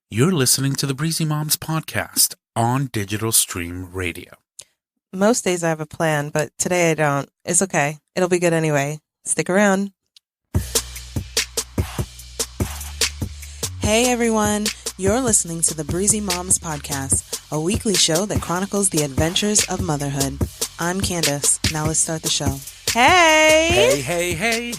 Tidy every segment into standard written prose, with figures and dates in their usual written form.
You're listening to the Breezy Moms podcast on Digital Stream Radio. Most days I have a plan, but today I don't. It's okay. It'll be good anyway. Stick around. Hey everyone, you're listening to the Breezy Moms podcast, a weekly show that chronicles the adventures of motherhood. I'm Candace. Now let's start the show. Hey! Hey.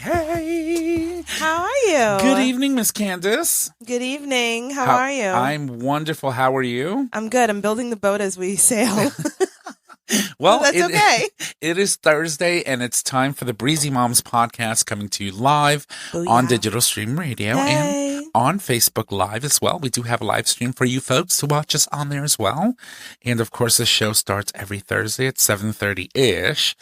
How are you? Good evening, Miss Candace. Good evening. How are you? I'm wonderful. How are you? I'm good. I'm building the boat as we sail. Well, that's okay. It is Thursday, and it's time for the Breezy Moms podcast coming to you live Booyah. on Digital Stream Radio and on Facebook Live as well. We do have a live stream for you folks to watch us on there as well. And, of course, the show starts every Thursday at 7:30-ish.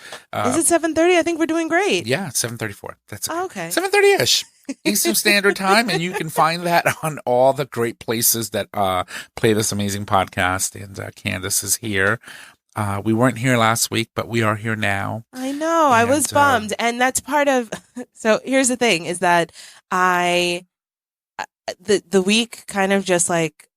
Is it 7:30? I think we're doing great. Yeah, 7:34. That's okay. Oh, okay. 7:30-ish. Eastern Standard Time, and you can find that on all the great places that play this amazing podcast. And Candace is here. We weren't here last week, but we are here now. I know. I was bummed. And that's part of, so here's the thing is that the week kind of just like,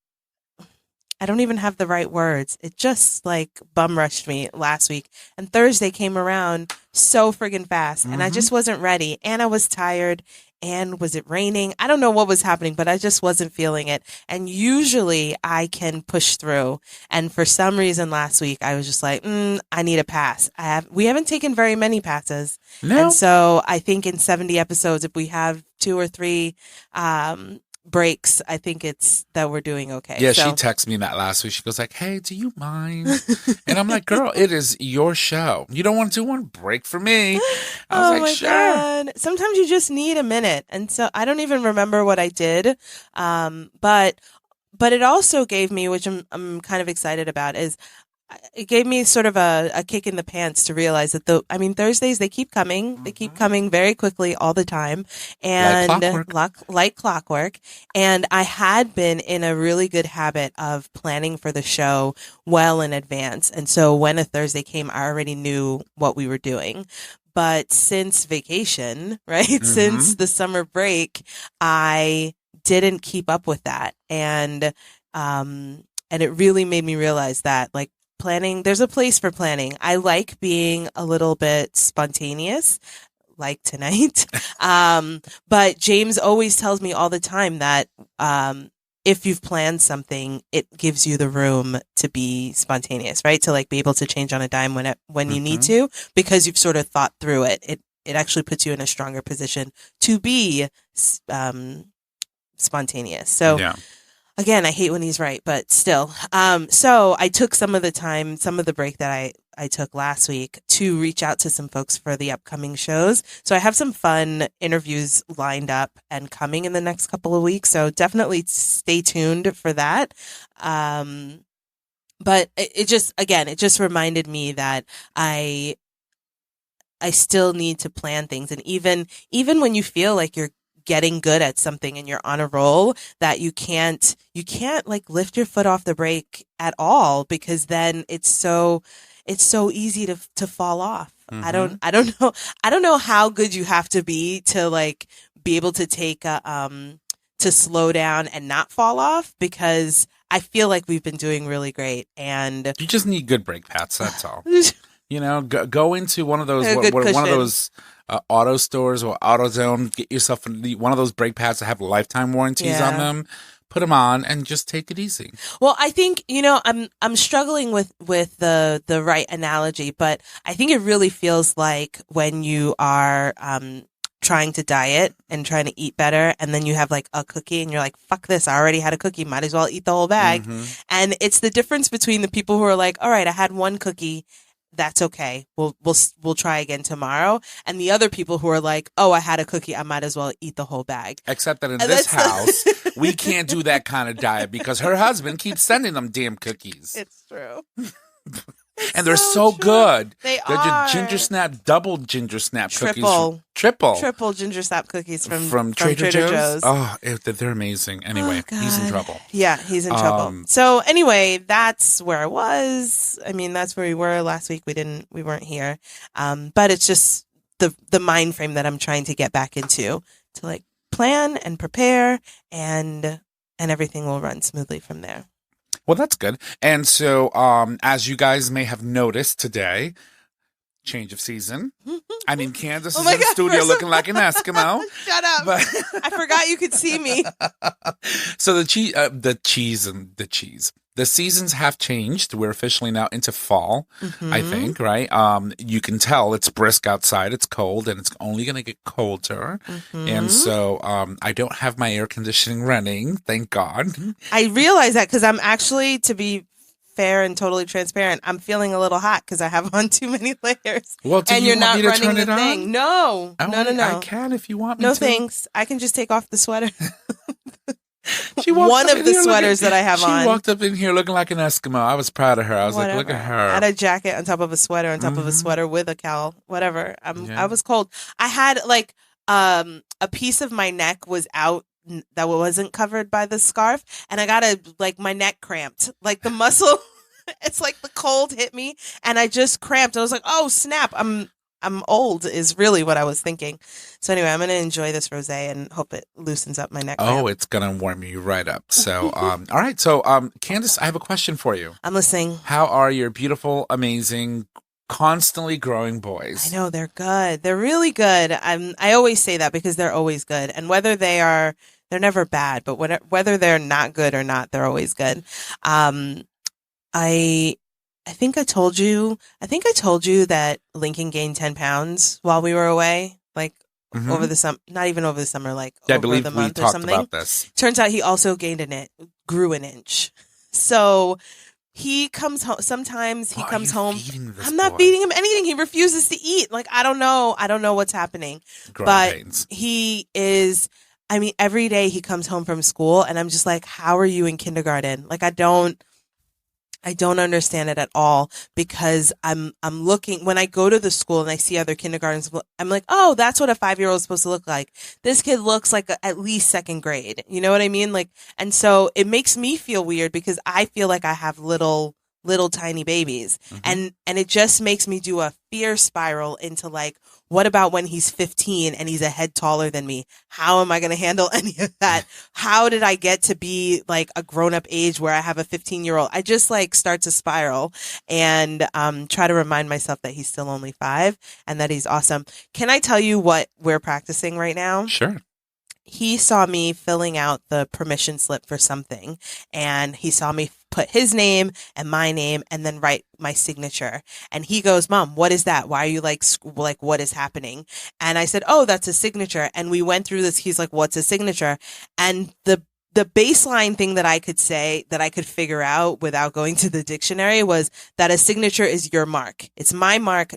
I don't even have the right words. It just like bum rushed me last week. And Thursday came around so friggin' fast. And I just wasn't ready. And I was tired. And was it raining? I don't know what was happening, but I just wasn't feeling it. And usually I can push through. And for some reason last week, I was just like, I need a pass. We haven't taken very many passes. No. And so I think in 70 episodes, if we have 2 or 3 breaks, I think it's that we're doing okay. Yeah, she texted me that last week. She goes like, hey, do you mind? And I'm like, girl, it is your show. You don't want to do one break for me. I was like, sure. God. Sometimes you just need a minute. And so I don't even remember what I did. But it also gave me, which I'm kind of excited about, is it gave me sort of a kick in the pants to realize that Thursdays, they keep coming. They keep coming very quickly all the time. And like clockwork. And I had been in a really good habit of planning for the show well in advance. And so when a Thursday came, I already knew what we were doing. But since vacation, right, since the summer break, I didn't keep up with that. And it really made me realize that, like, planning, there's a place for planning. I like being a little bit spontaneous, like tonight. But James always tells me all the time that if you've planned something, it gives you the room to be spontaneous, right? To like be able to change on a dime when you need to, because you've sort of thought through it. It actually puts you in a stronger position to be spontaneous. So. Yeah. Again, I hate when he's right, but still. So I took some of the break that I took last week to reach out to some folks for the upcoming shows. So I have some fun interviews lined up and coming in the next couple of weeks. So definitely stay tuned for that. But it just reminded me that I still need to plan things. And even when you feel like you're getting good at something and you're on a roll, that you can't like lift your foot off the brake at all, because then it's so easy to fall off. I don't know how good you have to be to like be able to take to slow down and not fall off, because I feel like we've been doing really great. And you just need good brake pads, that's all. You know, go into one of those auto stores or AutoZone, get yourself one of those brake pads that have lifetime warranties on them. Put them on and just take it easy. Well, I think, I'm struggling with the right analogy, but I think it really feels like when you are trying to diet and trying to eat better, and then you have like a cookie and you're like, fuck this, I already had a cookie, might as well eat the whole bag. And it's the difference between the people who are like, all right, I had one cookie, that's okay, we'll try again tomorrow, and the other people who are like, oh, I had a cookie, I might as well eat the whole bag. Except that in this house, we can't do that kind of diet because her husband keeps sending them damn cookies. It's true. And they're so good. They're are. Ginger snap, double ginger snap cookies. Triple ginger snap cookies from Trader Joe's. Oh, they're amazing. Anyway, he's in trouble. Yeah, he's in trouble. So anyway, that's where I was. I mean, that's where we were last week. We weren't here. But it's just the mind frame that I'm trying to get back into, to like plan and prepare and and everything will run smoothly from there. Well, that's good. And so, as you guys may have noticed today, change of season. I mean, Candace is in the studio looking like an Eskimo. Shut up. But I forgot you could see me. So the seasons have changed. We're officially now into fall, I think, right? You can tell it's brisk outside. It's cold, and it's only going to get colder. And so I don't have my air conditioning running, thank God. I realize that because I'm actually, to be fair and totally transparent, I'm feeling a little hot because I have on too many layers. Well, and you're not running the thing. No. I can if you want me to. No, thanks. I can just take off the sweater. One of the sweaters that I have on. She walked up in here looking like an Eskimo. I was proud of her. I was like, look at her. I had a jacket on top of a sweater, on top of a sweater with a cowl, whatever. I was cold. I had like a piece of my neck was out that wasn't covered by the scarf, and I got my neck cramped, like the muscle. It's like the cold hit me, and I just cramped. I was like, oh snap, I'm old is really what I was thinking. So anyway, I'm going to enjoy this rosé and hope it loosens up my neck. Oh, it's going to warm you right up. So, all right. So, Candace, I have a question for you. I'm listening. How are your beautiful, amazing, constantly growing boys? I know, they're good. They're really good. I always say that because they're always good. And whether they're never bad, but whether they're not good or not, they're always good. I think I told you that Lincoln gained 10 pounds while we were away, like over the summer, not even over the summer, like over the month or something. About this. Turns out he also grew an inch. So he comes home. Sometimes he comes home. I'm not feeding him anything. He refuses to eat. Like, I don't know what's happening. But he is, I mean, every day he comes home from school and I'm just like, how are you in kindergarten? Like, I don't understand it at all, because I'm looking, when I go to the school and I see other kindergartens, I'm like, oh, that's what a 5-year-old is supposed to look like. This kid looks like at least second grade. You know what I mean? Like, and so it makes me feel weird because I feel like I have little tiny babies, and it just makes me do a fear spiral into like, what about when he's 15 and he's a head taller than me? How am I going to handle any of that? How did I get to be like a grown up age where I have a 15-year-old? I just like start to spiral and try to remind myself that he's still only 5 and that he's awesome. Can I tell you what we're practicing right now? Sure. He saw me filling out the permission slip for something, and he saw me put his name and my name and then write my signature. And he goes, Mom, what is that? Why are you like, what is happening? And I said, oh, that's a signature. And we went through this. He's like, what's a signature? And the baseline thing that I could say, that I could figure out without going to the dictionary, was that a signature is your mark. It's my mark.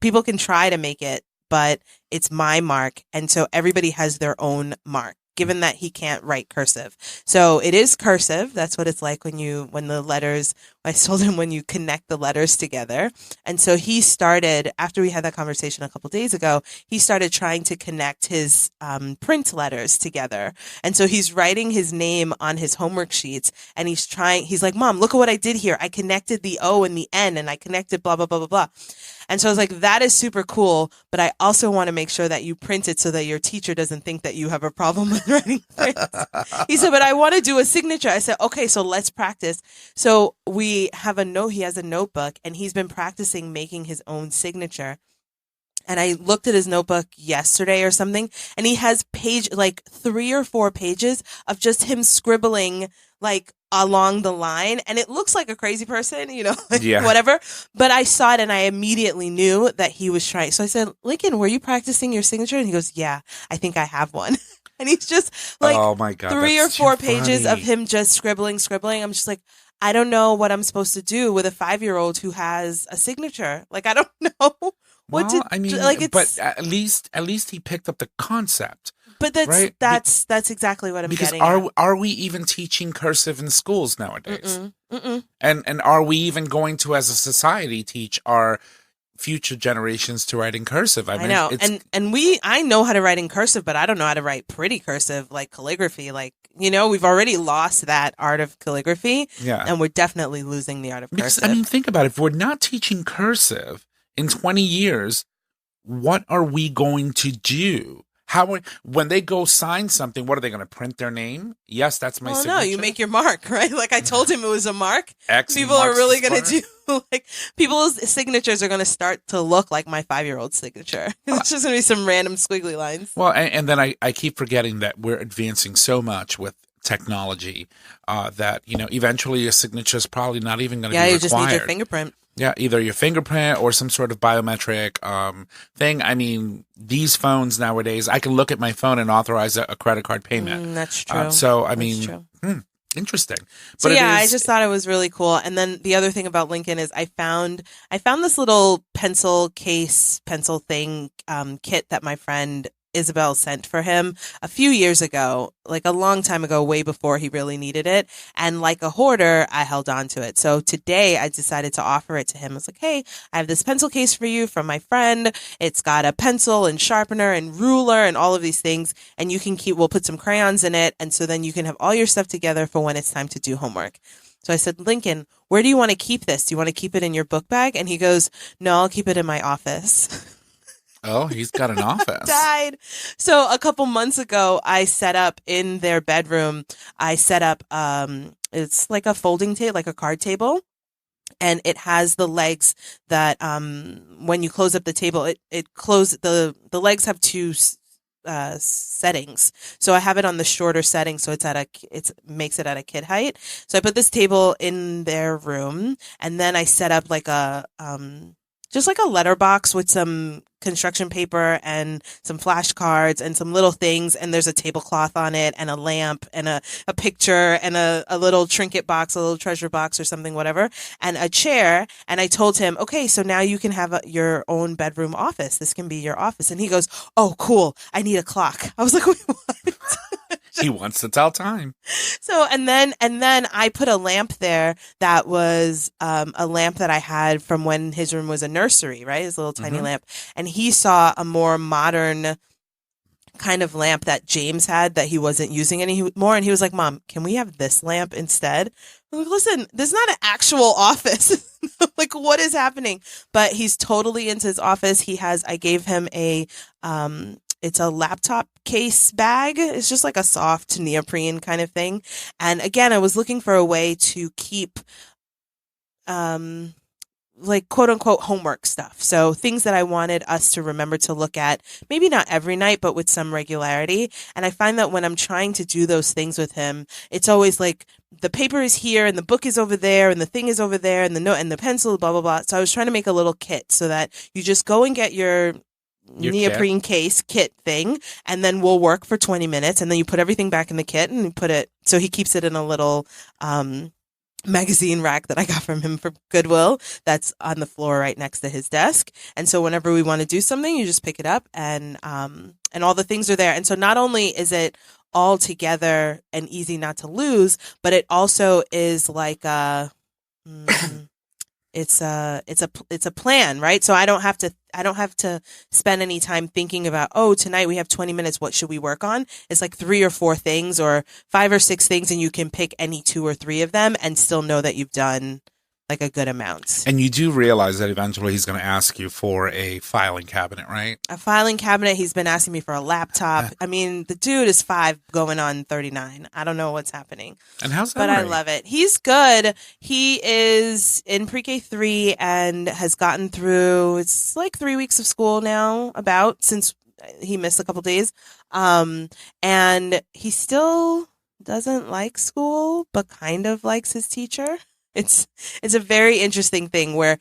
People can try to make it, but it's my mark. And so everybody has their own mark, given that he can't write cursive. So it is cursive. That's what it's like when the letters, I told him, when you connect the letters together. And so he started, after we had that conversation a couple days ago, he started trying to connect his print letters together. And so he's writing his name on his homework sheets, and he's like, Mom, look at what I did here. I connected the O and the N, and I connected blah, blah, blah, blah, blah. And so I was like, that is super cool, but I also want to make sure that you print it so that your teacher doesn't think that you have a problem with writing prints. He said, but I want to do a signature. I said, okay, so let's practice. So he has a notebook, and he's been practicing making his own signature. And I looked at his notebook yesterday or something, and he has 3 or 4 pages of just him scribbling like along the line, and it looks like a crazy person, whatever. But I saw it and I immediately knew that he was trying. So I said, Lincoln, were you practicing your signature? And he goes, yeah, I think I have one. And he's just like, oh my God, 3 or 4 pages of him just scribbling. I'm just like, I don't know what I'm supposed to do with a 5-year-old who has a signature. Like, I don't know what to. I mean, like, but at least he picked up the concept. But that's exactly what I'm getting at. Are we even teaching cursive in schools nowadays? And are we even going to, as a society, teach our future generations to write in cursive? I know. I know how to write in cursive, but I don't know how to write pretty cursive, like calligraphy. Like, we've already lost that art of calligraphy. Yeah. And we're definitely losing the art of cursive. I mean, think about it. If we're not teaching cursive in 20 years, what are we going to do? when they go sign something, what are they going to print their name? Yes, that's my signature. No, you make your mark, right? Like I told him it was a mark. X People are really going to do like people's signatures are going to start to look like my 5-year-old signature. It's just going to be some random squiggly lines. Well, and then I keep forgetting that we're advancing so much with technology that eventually your signature is probably not even going to be required. Yeah, you just need your fingerprint. Yeah, either your fingerprint or some sort of biometric thing. I mean, these phones nowadays, I can look at my phone and authorize a credit card payment. That's true. Interesting. So I just thought it was really cool. And then the other thing about Lincoln is I found this little pencil thing kit that my friend Isabel sent for him a few years ago, like a long time ago, way before he really needed it. And like a hoarder, I held on to it. So today I decided to offer it to him. I was like, hey, I have this pencil case for you from my friend. It's got a pencil and sharpener and ruler and all of these things. And we'll put some crayons in it. And so then you can have all your stuff together for when it's time to do homework. So I said, Lincoln, where do you want to keep this? Do you want to keep it in your book bag? And he goes, no, I'll keep it in my office. Oh, he's got an office. Died. So a couple months ago, I set up in their bedroom. It's like a folding table, like a card table, and it has the legs that when you close up the table, the legs have two settings. So I have it on the shorter setting, so it makes it at a kid height. So I put this table in their room, and then I set up like just like a letterbox with some construction paper and some flashcards and some little things. And there's a tablecloth on it and a lamp and a picture and a little trinket box, a little treasure box or something, whatever, and a chair. And I told him, okay, so now you can have your own bedroom office. This can be your office. And he goes, oh, cool. I need a clock. I was like, wait, what? He wants to tell time. So, and then I put a lamp there that was a lamp that I had from when his room was a nursery, right? His little tiny lamp. And he saw a more modern kind of lamp that James had that he wasn't using anymore. And he was like, Mom, can we have this lamp instead? I'm like, listen, this is not an actual office. Like, what is happening? But he's totally into his office. I gave him it's a laptop case bag. It's just like a soft neoprene kind of thing. And again, I was looking for a way to keep, like quote unquote homework stuff. So things that I wanted us to remember to look at, maybe not every night, but with some regularity. And I find that when I'm trying to do those things with him, it's always like the paper is here and the book is over there and the thing is over there and the note and the pencil, blah, blah, blah. So I was trying to make a little kit so that you just go and get your neoprene kit thing, and then we'll work for 20 minutes, and then you put everything back in the kit and you put it, so he keeps it in a little magazine rack that I got from him from Goodwill that's on the floor right next to his desk. And so whenever we want to do something, you just pick it up and all the things are there. And so not only is it all together and easy not to lose, but it also is like it's a plan, right? So I don't have to spend any time thinking about, oh, tonight we have 20 minutes. What should we work on? It's like 3 or 4 things or 5 or 6 things. And you can pick any 2 or 3 of them and still know that you've done like a good amount. And you do realize that eventually he's going to ask you for a filing cabinet, right? A filing cabinet. He's been asking me for a laptop. I mean, the dude is 5 going on 39. I don't know what's happening. And how's that? But I love it. He's good. He is in pre-K 3 and has gotten through, it's like 3 weeks of school now, since he missed a couple days. And he still doesn't like school, but kind of likes his teacher. It's a very interesting thing where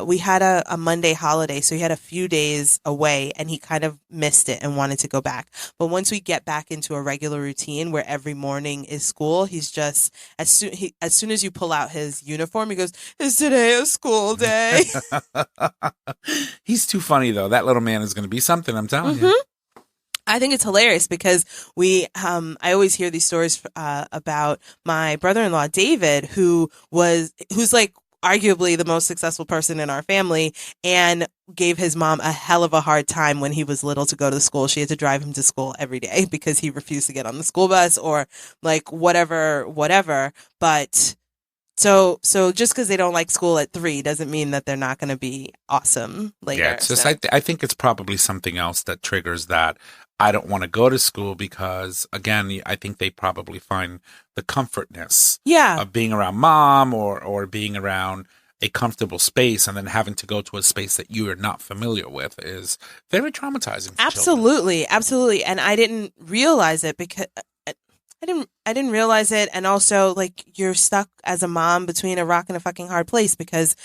we had a Monday holiday, so he had a few days away and he kind of missed it and wanted to go back. But once we get back into a regular routine where every morning is school, he's just as soon as you pull out his uniform, he goes, "Is today a school day?" He's too funny though. That little man is going to be something, I'm telling you. I think it's hilarious because I always hear these stories about my brother-in-law, David, who's like arguably the most successful person in our family and gave his mom a hell of a hard time when he was little to go to school. She had to drive him to school every day because he refused to get on the school bus or like whatever. But So just because they don't like school at 3 doesn't mean that they're not going to be awesome later. Yeah, it's just, I think it's probably something else that triggers that I don't want to go to school because, again, I think they probably find the comfortness of being around mom or being around a comfortable space, and then having to go to a space that you are not familiar with is very traumatizing for absolutely children. Absolutely. And I didn't realize it because I didn't realize it. And also, like, you're stuck as a mom between a rock and a fucking hard place, because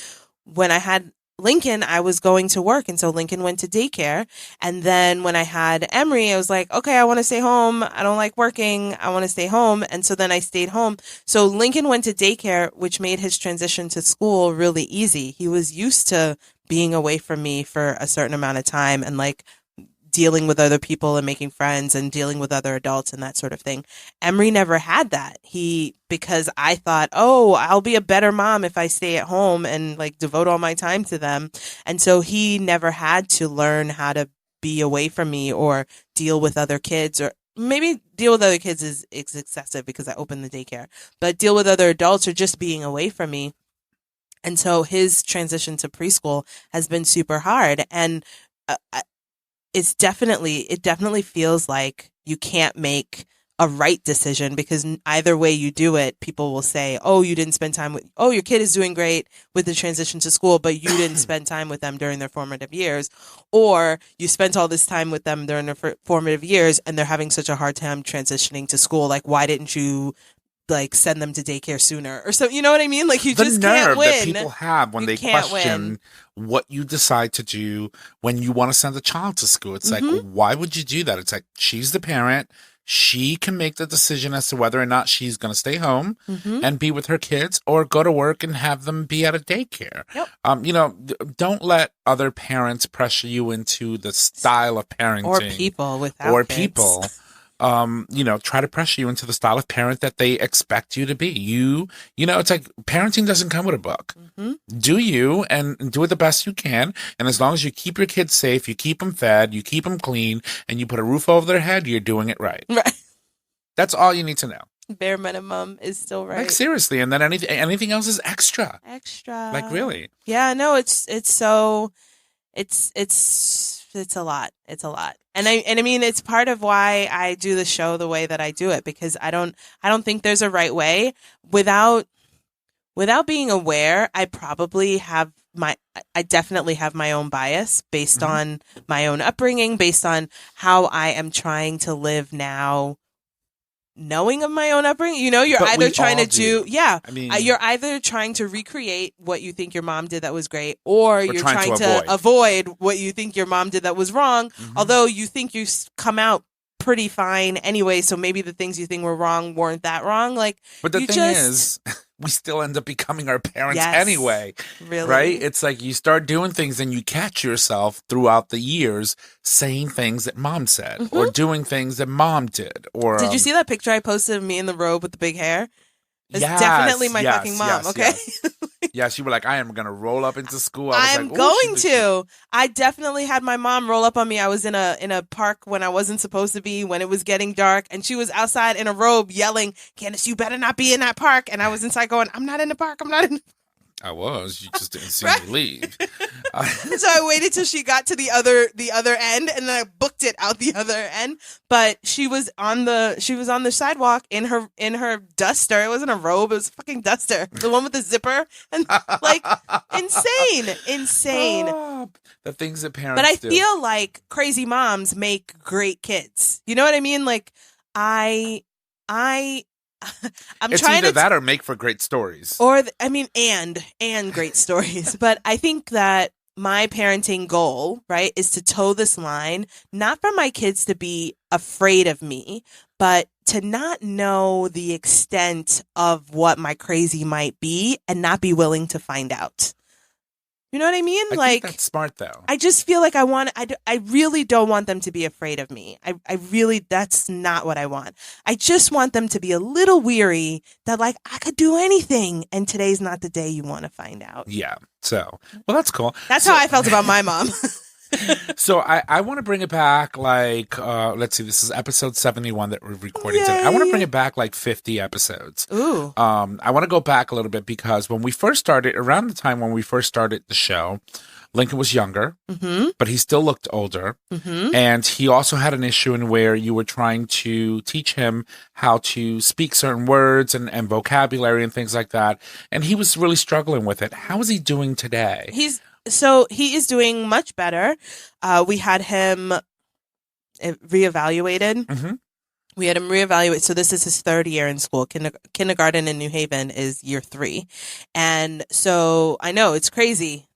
when I had Lincoln, I was going to work, and so Lincoln went to daycare. And then when I had Emery, I was like, okay, I want to stay home. I don't like working. I want to stay home. And so then I stayed home. So Lincoln went to daycare, which made his transition to school really easy. He was used to being away from me for a certain amount of time, and like dealing with other people and making friends and dealing with other adults and that sort of thing. Emery never had that. Because I thought, oh, I'll be a better mom if I stay at home and like devote all my time to them. And so he never had to learn how to be away from me or deal with other kids, or maybe deal with other kids is excessive because I opened the daycare, but deal with other adults or just being away from me. And so his transition to preschool has been super hard. And it definitely feels like you can't make a right decision, because either way you do it, people will say, oh, you didn't spend time with, your kid is doing great with the transition to school, but you didn't spend time with them during their formative years. Or you spent all this time with them during their formative years and they're having such a hard time transitioning to school. Like, why didn't you like send them to daycare sooner or so? You know what I mean? Like, you just can't win. The nerve that people have when they question what you decide to do when you want to send a child to school. It's like, why would you do that? It's like, she's the parent. She can make the decision as to whether or not she's going to stay home and be with her kids, or go to work and have them be at a daycare. Yep. Don't let other parents pressure you into the style of parenting, or people without kids. People. Try to pressure you into the style of parent that they expect you to be. It's like parenting doesn't come with a book. Do you, and do it the best you can. And as long as you keep your kids safe, you keep them fed, you keep them clean, and you put a roof over their head, you're doing it right. Right. That's all you need to know. Bare minimum is still right. Like, seriously. And then anything else is extra. Like, really. Yeah, no, it's a lot. It's a lot. And I mean, it's part of why I do the show the way that I do it, because I don't think there's a right way. Without being aware, I definitely have my own bias based on my own upbringing, based on how I am trying to live now, knowing of my own upbringing. You're either trying to you're either trying to recreate what you think your mom did that was great, or you're trying to avoid what you think your mom did that was wrong, although you think you come out pretty fine anyway, so maybe the things you think were wrong weren't that wrong. But the thing is, we still end up becoming our parents anyway. Really? Right? It's like you start doing things and you catch yourself throughout the years saying things that mom said, or doing things that mom did. Or did you see that picture I posted of me in the robe with the big hair? It's definitely my fucking mom, okay? Yes, you were like, I am going to roll up into school. I'm going to. I definitely had my mom roll up on me. I was in a park when I wasn't supposed to be, when it was getting dark, and she was outside in a robe yelling, Candace, you better not be in that park. And I was inside going, I'm not in the park. I'm not in the park. I was. You just didn't see me leave. So I waited till she got to the other end, and then I booked it out the other end. But she was on the sidewalk in her duster. It wasn't a robe; it was a fucking duster, the one with the zipper, and like insane. Oh, the things that parents. But I feel like crazy moms make great kids. You know what I mean? Like I'm it's trying either that or make for great stories. And great stories. But I think that my parenting goal, right, is to toe this line, not for my kids to be afraid of me, but to not know the extent of what my crazy might be and not be willing to find out. You know what I mean? I think that's smart, though. I just feel like I really don't want them to be afraid of me. That's not what I want. I just want them to be a little weary that, like, I could do anything, and today's not the day you want to find out. Yeah. So, well, that's cool. That's how I felt about my mom. So I want to bring it back like, let's see, this is episode 71 that we're recording today. Yay. I want to bring it back like 50 episodes. Ooh. I want to go back a little bit because when we first started, around the time when we first started the show, Lincoln was younger, but he still looked older. And he also had an issue in where you were trying to teach him how to speak certain words and vocabulary and things like that. And he was really struggling with it. How is he doing today? So he is doing much better. We had him reevaluated. We had him reevaluate. So this is his third year in school. Kindergarten in New Haven is year 3. And so I know it's crazy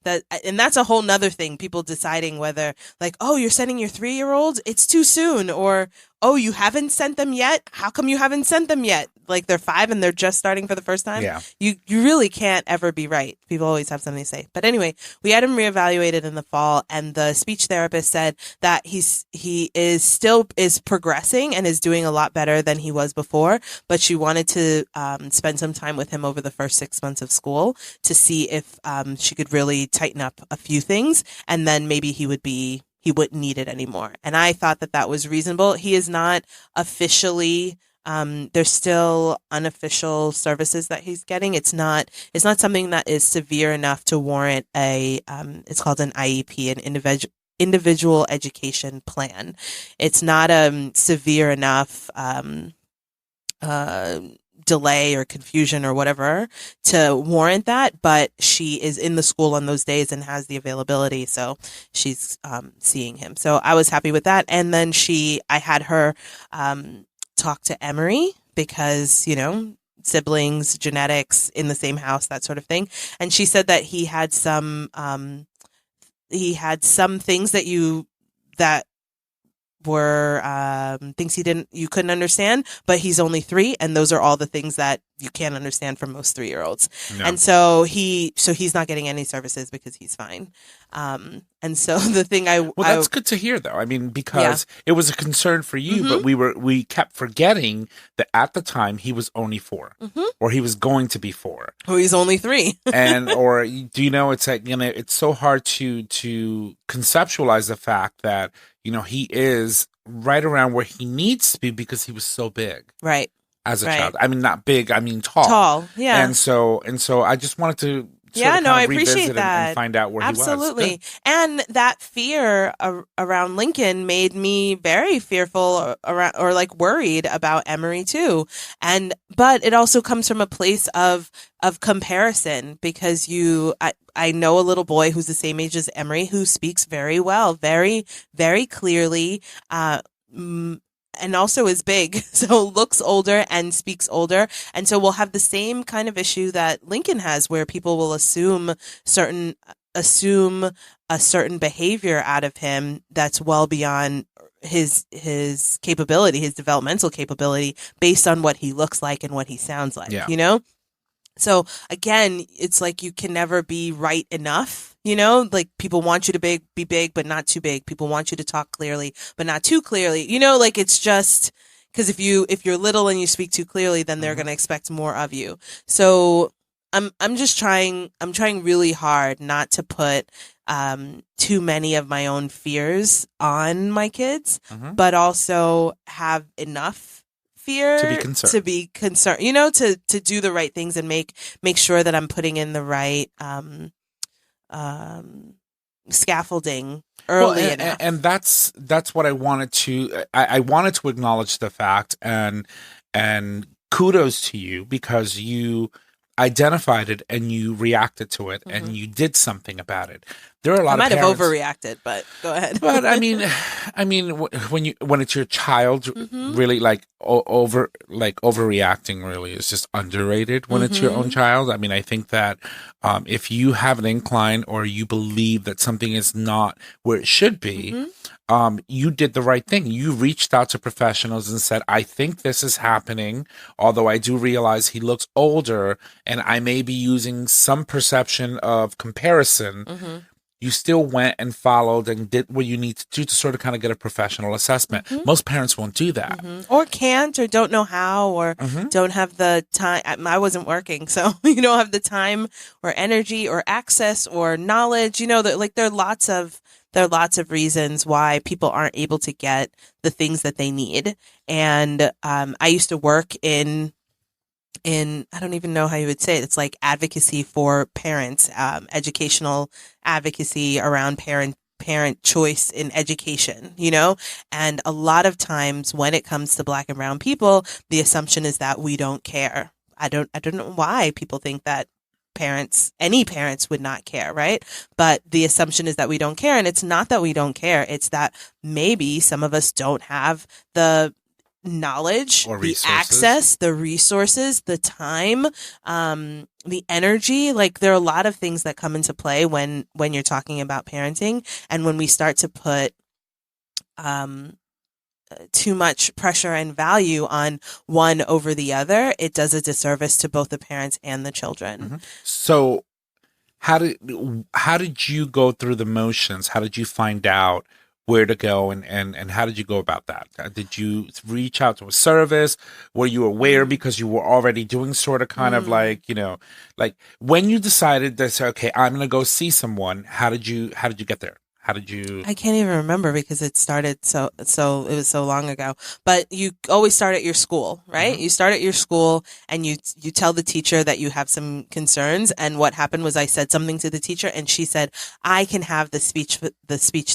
and that's a whole nother thing. People deciding whether like, oh, you're sending your 3-year-olds, it's too soon. Or, oh, you haven't sent them yet. How come you haven't sent them yet? Like they're 5 and they're just starting for the first time. Yeah. You really can't ever be right. People always have something to say. But anyway, we had him reevaluated in the fall, and the speech therapist said that he is progressing and is doing a lot better than he was before. But she wanted to spend some time with him over the first 6 months of school to see if she could really tighten up a few things, and then maybe he wouldn't need it anymore. And I thought that was reasonable. He is not officially. There's still unofficial services that he's getting. It's not something that is severe enough to warrant it's called an IEP, an individual education plan. It's not severe enough delay or confusion or whatever to warrant that, but she is in the school on those days and has the availability, so she's seeing him. So I was happy with that. And then I had her talk to Emery because, siblings, genetics, in the same house, that sort of thing. And she said that he had some things that were things you couldn't understand, but he's only 3, and those are all the things that you can't understand from most 3-year-olds. No. And so he's not getting any services because he's fine. And so the thing that's good to hear, though. I mean, because it was a concern for you, but we kept forgetting that at the time he was only 4, or he was going to be 4. Oh, he's only 3. Or do you know, it's like, it's so hard to conceptualize the fact that, he is right around where he needs to be because he was so big. Right. As a child. I mean, not big, I mean tall. Tall, yeah. And so I just wanted to I appreciate that. And find out where he was. Absolutely. And that fear around Lincoln made me very fearful or like worried about Emery too. But it also comes from a place of comparison because I know a little boy who's the same age as Emery who speaks very well, very, very clearly, and also is big, so looks older and speaks older. And so we'll have the same kind of issue that Lincoln has, where people will assume a certain behavior out of him that's well beyond his capability, his developmental capability, based on what he looks like and what he sounds like, So again, it's like you can never be right enough. Like people want you to be big, but not too big. People want you to talk clearly, but not too clearly. Like it's just because if you're little and you speak too clearly, then they're going to expect more of you. So I'm trying really hard not to put too many of my own fears on my kids, but also have enough fear to be concerned, to do the right things and make sure that I'm putting in the right scaffolding early enough. And that's what I wanted to I wanted to acknowledge the fact and kudos to you because you identified it and you reacted to it and you did something about it. There are a lot of parents. I might have overreacted, but go ahead. But I mean, when it's your child, really overreacting really is just underrated when it's your own child. I mean, I think that if you have an incline or you believe that something is not where it should be, you did the right thing. You reached out to professionals and said, I think this is happening, although I do realize he looks older and I may be using some perception of comparison. You still went and followed and did what you need to do to sort of kind of get a professional assessment. Most parents won't do that. Or can't, or don't know how, or don't have the time. I wasn't working, so you don't have the time or energy or access or knowledge. There are lots of There are lots of reasons why people aren't able to get the things that they need. And I used to work in I don't even know how you would say it. It's like advocacy for parents, educational advocacy around parent choice in education, you know? And a lot of times when it comes to Black and brown people, the assumption is that we don't care. I don't know why people think that any parents would not care, right? But the assumption is that we don't care. And it's not that we don't care. It's that maybe some of us don't have the knowledge, the access, the resources, the time, the energy. Like there are a lot of things that come into play when you're talking about parenting. And when we start to put too much pressure and value on one over the other, it does a disservice to both the parents and the children. Mm-hmm. So how did you go through the motions? How did you find out where to go and how did you go about that? Did you reach out to a service? Were you aware because you were already doing sort of kind of like, you know, like when you decided to say, okay, I'm going to go see someone, how did you get there? How did you? I can't even remember because it started so it was so long ago. But you always start at your school, right? Mm-hmm. You start at your school and you tell the teacher that you have some concerns. And what happened was I said something to the teacher and she said, I can have the speech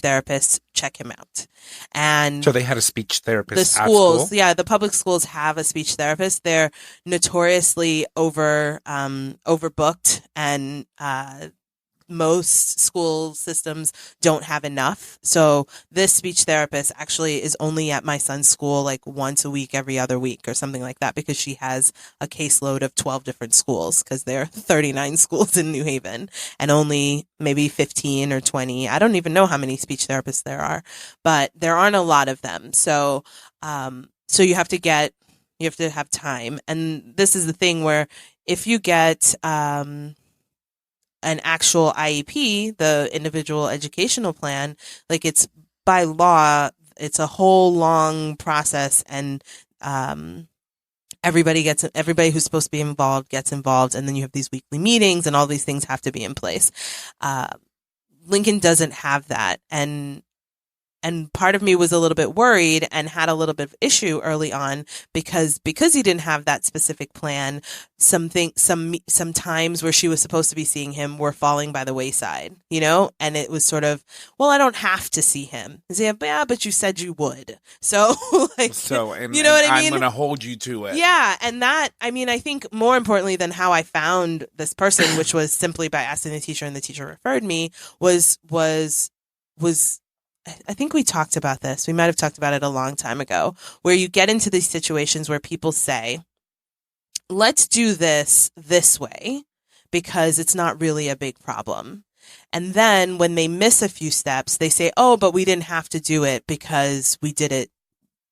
therapist check him out. And so they had a speech therapist. The schools, at school? Yeah, the public schools have a speech therapist. They're notoriously overbooked and most school systems don't have enough. So this speech therapist actually is only at my son's school like once a week, every other week or something like that, because she has a caseload of 12 different schools because there are 39 schools in New Haven and only maybe 15 or 20. I don't even know how many speech therapists there are, but there aren't a lot of them. So, so you have to have time. And this is the thing where if you get, an actual IEP, the individual educational plan, like it's by law, it's a whole long process and, everybody who's supposed to be involved gets involved. And then you have these weekly meetings and all these things have to be in place. Lincoln doesn't have that. And part of me was a little bit worried and had a little bit of issue early on because he didn't have that specific plan. Some times where she was supposed to be seeing him were falling by the wayside, you know? And it was sort of, well, I don't have to see him. Yeah, but you said you would. So like, you know what I mean? I'm going to hold you to it. Yeah. And that, I mean, I think more importantly than how I found this person, which was simply by asking the teacher and the teacher referred me, was I think we talked about this. We might have talked about it a long time ago, where you get into these situations where people say, let's do this way because it's not really a big problem. And then when they miss a few steps, they say, oh, but we didn't have to do it because we did it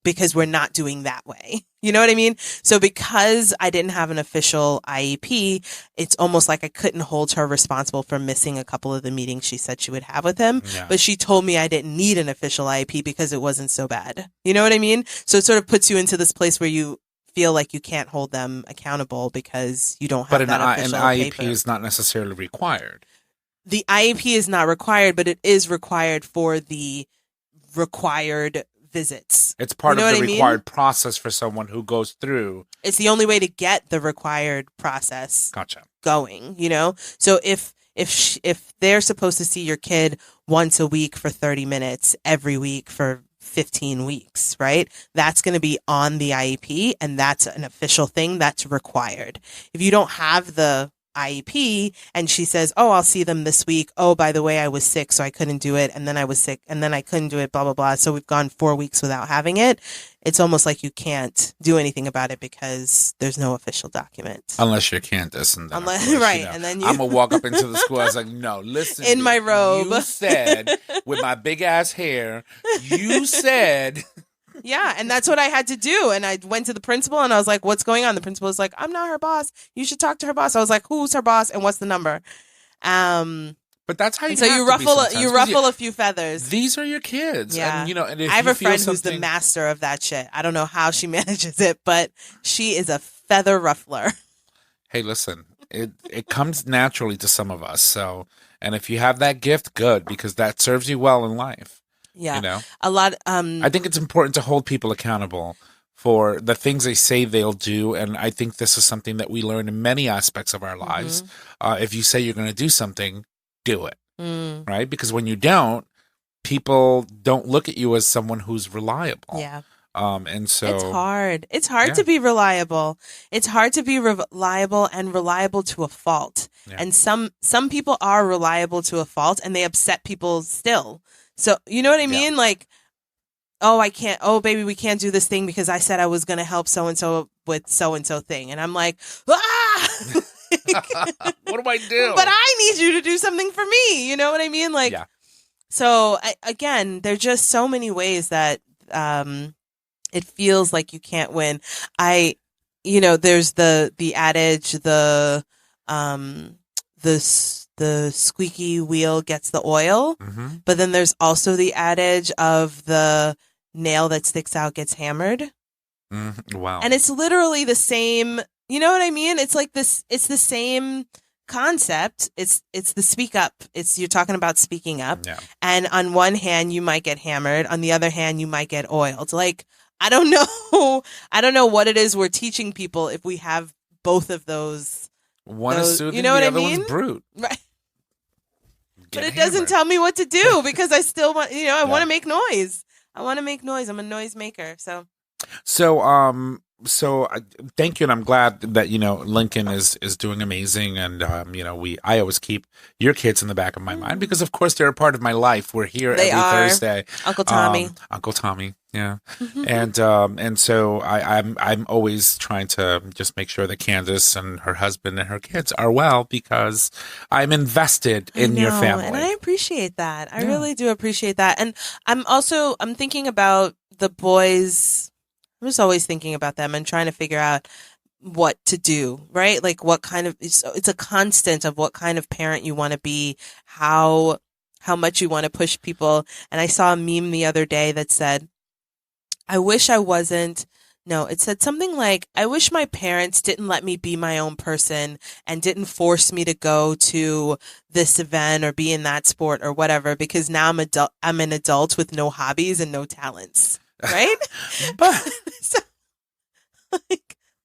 because we're not doing that way. You know what I mean? So because I didn't have an official IEP, it's almost like I couldn't hold her responsible for missing a couple of the meetings she said she would have with him. Yeah. But she told me I didn't need an official IEP because it wasn't so bad. You know what I mean? So it sort of puts you into this place where you feel like you can't hold them accountable because you don't have that official IEP paper. Is not necessarily required. The IEP is not required, but it is required for the required visits. It's part of the required process for someone who goes through. It's the only way to get the required process going, you know? So if they're supposed to see your kid once a week for 30 minutes every week for 15 weeks, right? That's going to be on the IEP and that's an official thing that's required. If you don't have the IEP and she says, oh, I'll see them this week. Oh, by the way, I was sick, so I couldn't do it. And then I was sick and then I couldn't do it, blah, blah, blah. So we've gone 4 weeks without having it. It's almost like you can't do anything about it because there's no official document. Unless you're Candace. And then course, right. You know, And then I'm going to walk up into the school. I was like, no, listen. In my robe. You said, with my big ass hair, you said... Yeah, and that's what I had to do. And I went to the principal and I was like, what's going on? The principal was like, I'm not her boss. You should talk to her boss. I was like, who's her boss and what's the number? But that's how you. So you ruffle a few feathers. These are your kids. Yeah. And, you know, and if I have you a friend feel who's the master of that shit. I don't know how she manages it, but she is a feather ruffler. Hey, listen. it comes naturally to some of us. So, and if you have that gift, good, because that serves you well in life. Yeah. You know, a lot. I think it's important to hold people accountable for the things they say they'll do. And I think this is something that we learn in many aspects of our lives. If you say you're going to do something, do it. Right? Because when you don't, people don't look at you as someone who's reliable. Yeah. And so it's hard. It's hard to be reliable. It's hard to be reliable and reliable to a fault. Yeah. And some people are reliable to a fault and they upset people still. So, you know what I mean? Like, oh, I can't, oh, baby, we can't do this thing because I said I was going to help so-and-so with so-and-so thing. And I'm like, ah! What do I do? But I need you to do something for me. You know what I mean? Like, so again, there's just so many ways that, it feels like you can't win. There's the adage, the squeaky wheel gets the oil, but then there's also the adage of the nail that sticks out gets hammered. Wow. And it's literally the same, you know what I mean? It's like this, it's the same concept. It's the speak up. You're talking about speaking up. Yeah. And on one hand, you might get hammered. On the other hand, you might get oiled. Like, I don't know. I don't know what it is we're teaching people if we have both of those. One is soothing, the other one's brute. Right. But it doesn't tell me what to do because I still want, I want to make noise. I want to make noise. I'm a noise maker. So thank you, and I'm glad that Lincoln is doing amazing, and I always keep your kids in the back of my mind because of course they're a part of my life. We're here every Thursday. Uncle Tommy, yeah, and so I'm always trying to just make sure that Candace and her husband and her kids are well because I'm invested in your family, and I appreciate that. I really do appreciate that, and I'm thinking about the boys. I'm just always thinking about them and trying to figure out what to do, right? Like what kind of, it's a constant of what kind of parent you want to be, how much you want to push people. And I saw a meme the other day that said, it said something like, I wish my parents didn't let me be my own person and didn't force me to go to this event or be in that sport or whatever, because now I'm an adult with no hobbies and no talents. Right? But so,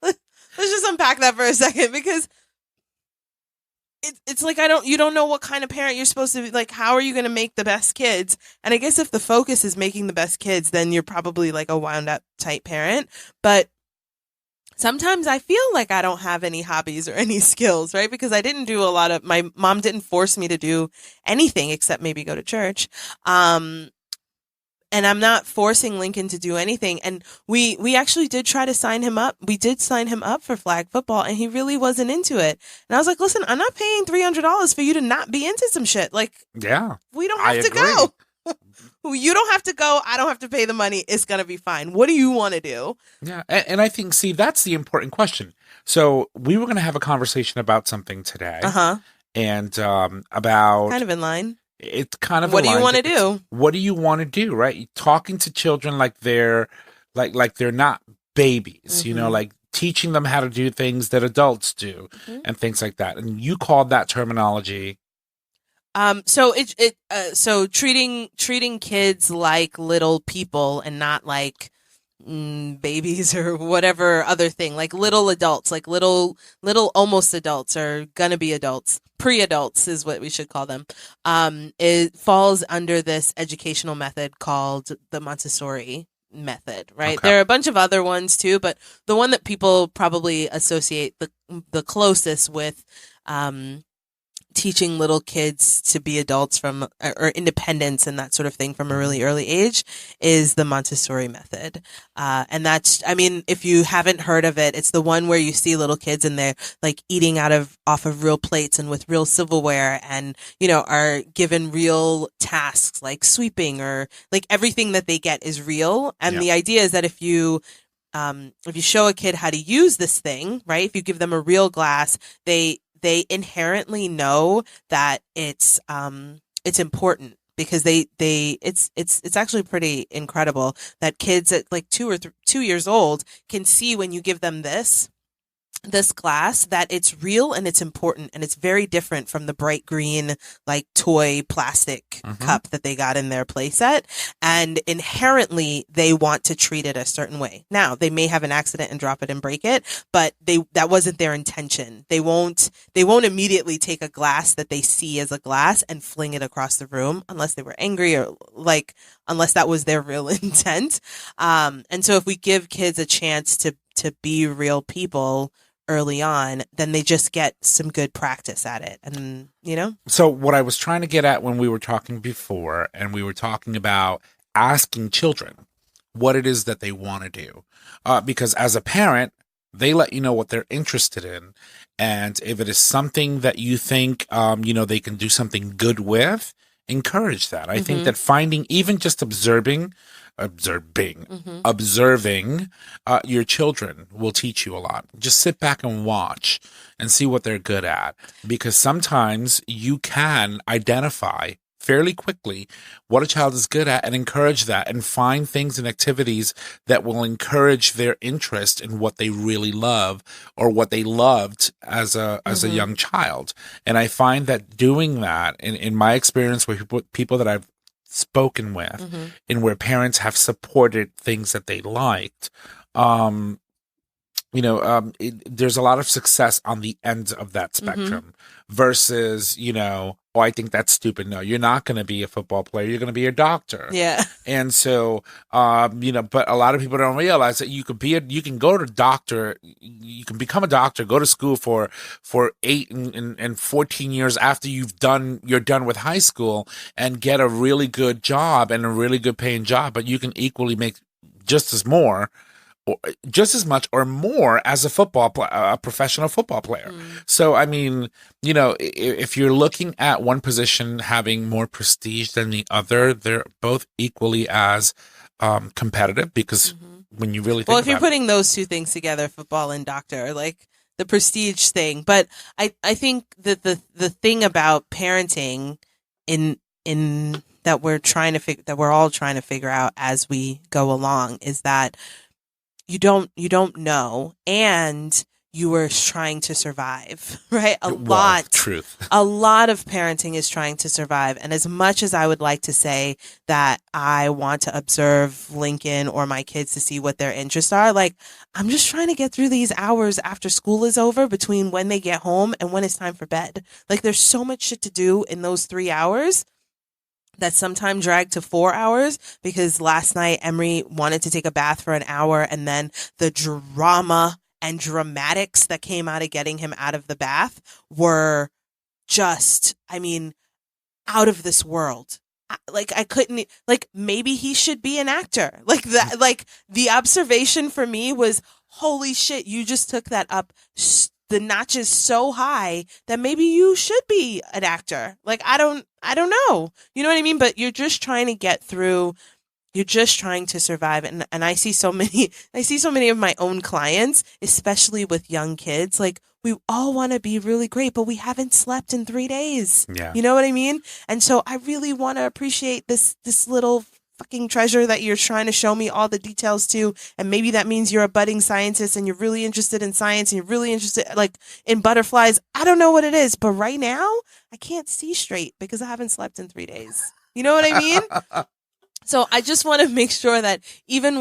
let's just unpack that for a second because it's like you don't know what kind of parent you're supposed to be. Like, how are you going to make the best kids? And I guess if the focus is making the best kids, then you're probably like a wound up type parent. But sometimes I feel like I don't have any hobbies or any skills, right? Because I didn't do my mom didn't force me to do anything except maybe go to church. And I'm not forcing Lincoln to do anything. And we actually did try to sign him up. We did sign him up for flag football, and he really wasn't into it. And I was like, listen, I'm not paying $300 for you to not be into some shit. Like, yeah, we don't have to go. You don't have to go. I don't have to pay the money. It's going to be fine. What do you want to do? Yeah. And I think, that's the important question. So we were going to have a conversation about something today. And about... kind of in line. It's kind of what do you want to do? What do you want to do? Right, talking to children like they're like they're not babies, like teaching them how to do things that adults do and things like that. And you called that terminology. So treating kids like little people and not like babies or whatever other thing, like little adults, like little almost adults are gonna be adults. Pre-adults is what we should call them. It falls under this educational method called the Montessori Method, right? Okay. There are a bunch of other ones too, but the one that people probably associate the closest with teaching little kids to be adults or independence and that sort of thing from a really early age is the Montessori Method. And that's, if you haven't heard of it, it's the one where you see little kids and they're like eating off of real plates and with real silverware and, are given real tasks like sweeping or like everything that they get is real. And the idea is that if you show a kid how to use this thing, right? If you give them a real glass, they inherently know that it's important because it's actually pretty incredible that kids at like 2 years old can see when you give them this this class that it's real and it's important and it's very different from the bright green like toy plastic cup that they got in their play set, and inherently they want to treat it a certain way. Now they may have an accident and drop it and break it, but that wasn't their intention. They won't immediately take a glass that they see as a glass and fling it across the room unless they were angry or like unless that was their real intent. And so if we give kids a chance to be real people early on, then they just get some good practice at it. And, So what I was trying to get at when we were talking before, and we were talking about asking children what it is that they want to do. Because as a parent, they let you know what they're interested in. And if it is something that you think, they can do something good with, encourage that. I think that finding, even just observing your children will teach you a lot. Just sit back and watch and see what they're good at, because sometimes you can identify fairly quickly what a child is good at and encourage that, and find things and activities that will encourage their interest in what they really love or what they loved as a young child. And I find that doing that, in my experience with people that I've spoken with, and where parents have supported things that they liked, there's a lot of success on the ends of that spectrum versus, I think that's stupid. No, you're not going to be a football player. You're going to be a doctor. Yeah. And so, but a lot of people don't realize that you can go to doctor, you can become a doctor, go to school for 8 and 14 years after you're done with high school, and get a really good job and a really good paying job, but you can equally make just as much or more as a professional football player. So, I mean, if you're looking at one position having more prestige than the other, they're both equally as competitive, because when you really think if you're putting those two things together, football and doctor, like the prestige thing. But I think that the thing about parenting in that we're all trying to figure out as we go along is that you don't know, and you are trying to survive, right? A lot of parenting is trying to survive. And as much as I would like to say that I want to observe Lincoln or my kids to see what their interests are, like, I'm just trying to get through these hours after school is over, between when they get home and when it's time for bed. Like, there's so much shit to do in those 3 hours that sometimes drag to 4 hours, because last night Emery wanted to take a bath for an hour, and then the drama and dramatics that came out of getting him out of the bath were just, out of this world. I couldn't, maybe he should be an actor. Like that, the observation for me was, holy shit, you just took that up the notches so high that maybe you should be an actor. Like, I don't know. You know what I mean? But you're just trying to get through. You're just trying to survive. And I see so many of my own clients, especially with young kids. Like, we all want to be really great, but we haven't slept in 3 days. Yeah. You know what I mean? And so I really want to appreciate this little fucking treasure that you're trying to show me all the details to. And maybe that means you're a budding scientist and you're really interested in science and you're really interested in butterflies. I don't know what it is, but right now I can't see straight because I haven't slept in 3 days. You know what I mean? So I just want to make sure that even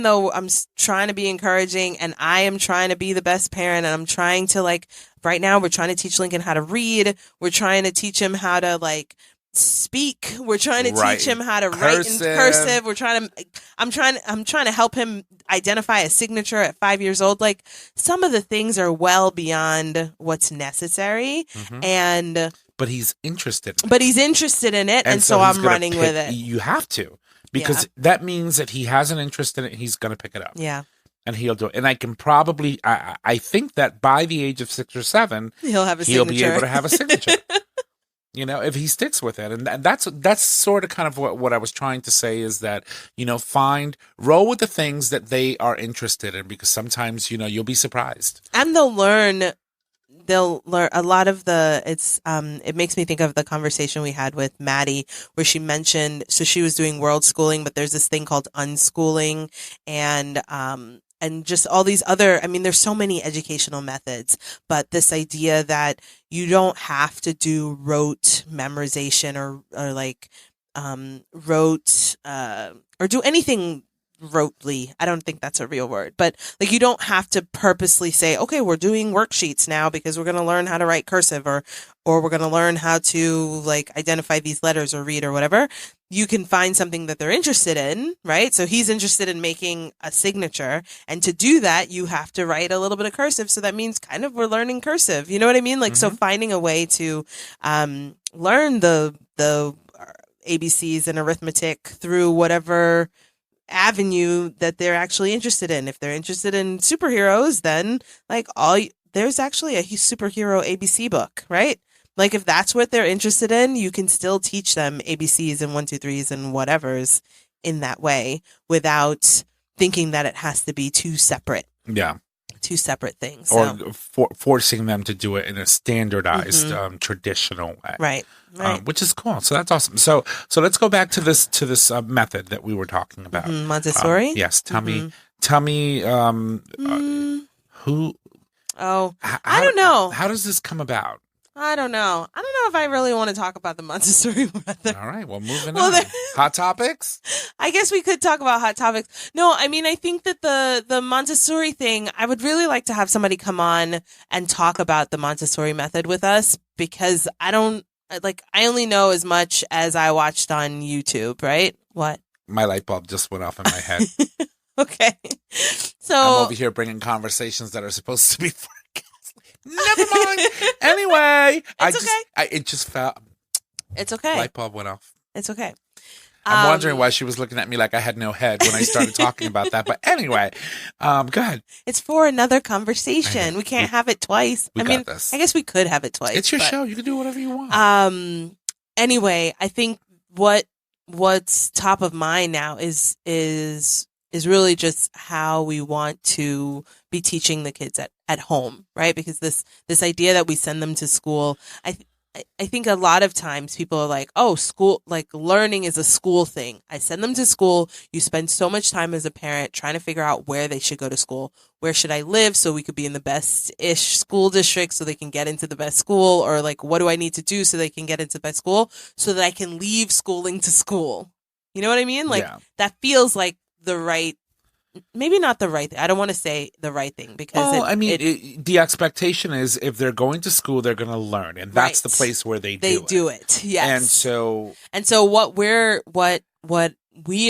though I'm trying to be encouraging and I am trying to be the best parent, and I'm trying to, right now we're trying to teach Lincoln how to read. We're trying to teach him how to speak. We're trying to teach him how to write in cursive. I'm trying to help him identify a signature at 5 years old. Like, some of the things are well beyond what's necessary, but he's interested in it. And so I'm running with it. You have to, because that means that he has an interest in it. He's going to pick it up. Yeah. And he'll do it. And I can probably, I think that by the age of 6 or 7, he'll be able to have a signature. If he sticks with it. And that's sort of kind of what I was trying to say, is that, roll with the things that they are interested in, because sometimes, you'll be surprised. And they'll learn a lot of it makes me think of the conversation we had with Maddie, where she mentioned, so she was doing world schooling, but there's this thing called unschooling. And and just all these other, I mean, there's so many educational methods, but this idea that you don't have to do rote memorization or like, rote, or do anything rotely. I don't think that's a real word, but like you don't have to purposely say, okay, we're doing worksheets now because we're going to learn how to write cursive or we're going to learn how to like identify these letters or read or whatever. You can find something that they're interested in, right? So he's interested in making a signature, and to do that, you have to write a little bit of cursive. So that means kind of we're learning cursive. You know what I mean? Like, so finding a way to learn the ABCs and arithmetic through whatever avenue that they're actually interested in. If they're interested in superheroes, then like there's actually a superhero ABC book, right? Like if that's what they're interested in, you can still teach them ABCs and 1, 2, 3s and whatever's in that way without thinking that it has to be two separate things. Or forcing them to do it in a standardized, traditional way. Right. Which is cool. So that's awesome. So let's go back to this method that we were talking about. Montessori? Yes. Tell me, who? Oh, I don't know. How does this come about? I don't know. I don't know if I really want to talk about the Montessori method. All right. Well, moving on. Hot topics? I guess we could talk about hot topics. No, I mean, I think that the Montessori thing, I would really like to have somebody come on and talk about the Montessori method with us, because I only know as much as I watched on YouTube, right? What? My light bulb just went off in my head. Okay. So I'm over here bringing conversations that are supposed to be for never mind. Anyway, it just fell. It's okay. Light bulb went off. It's okay. I'm wondering why she was looking at me like I had no head when I started talking about that. But anyway, go ahead. It's for another conversation. We can't have it twice. I mean, this. I guess we could have it twice. It's your show. You can do whatever you want. Anyway, I think what's top of mind now is really just how we want to be teaching the kids at home, right? Because this idea that we send them to school, I think a lot of times people are like, oh, school, like learning is a school thing. I send them to school. You spend so much time as a parent trying to figure out where they should go to school. Where should I live so we could be in the best-ish school district so they can get into the best school? Or like, what do I need to do so they can get into the best school so that I can leave schooling to school? You know what I mean? Like that feels like the right, maybe not the right thing. I don't want to say the right thing because the expectation is if they're going to school, they're going to learn, and that's the place where they do it. Yes. And so what we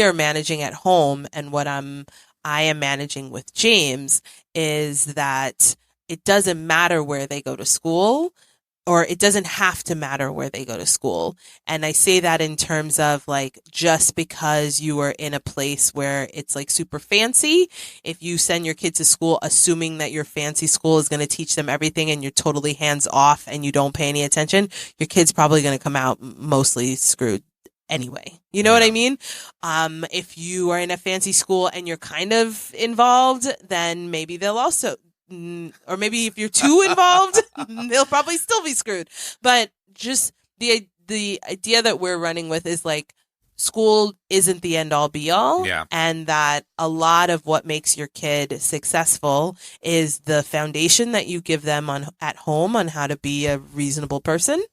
are managing at home, and what I am managing with James, is that it doesn't matter where they go to school. Or it doesn't have to matter where they go to school. And I say that in terms of like, just because you are in a place where it's like super fancy, if you send your kid to school assuming that your fancy school is going to teach them everything and you're totally hands off and you don't pay any attention, your kid's probably going to come out mostly screwed anyway. You know what I mean? If you are in a fancy school and you're kind of involved, then maybe they'll also, or maybe if you're too involved, they'll probably still be screwed. But just the idea that we're running with is like, school isn't the end all be all. Yeah. And that a lot of what makes your kid successful is the foundation that you give them at home on how to be a reasonable person,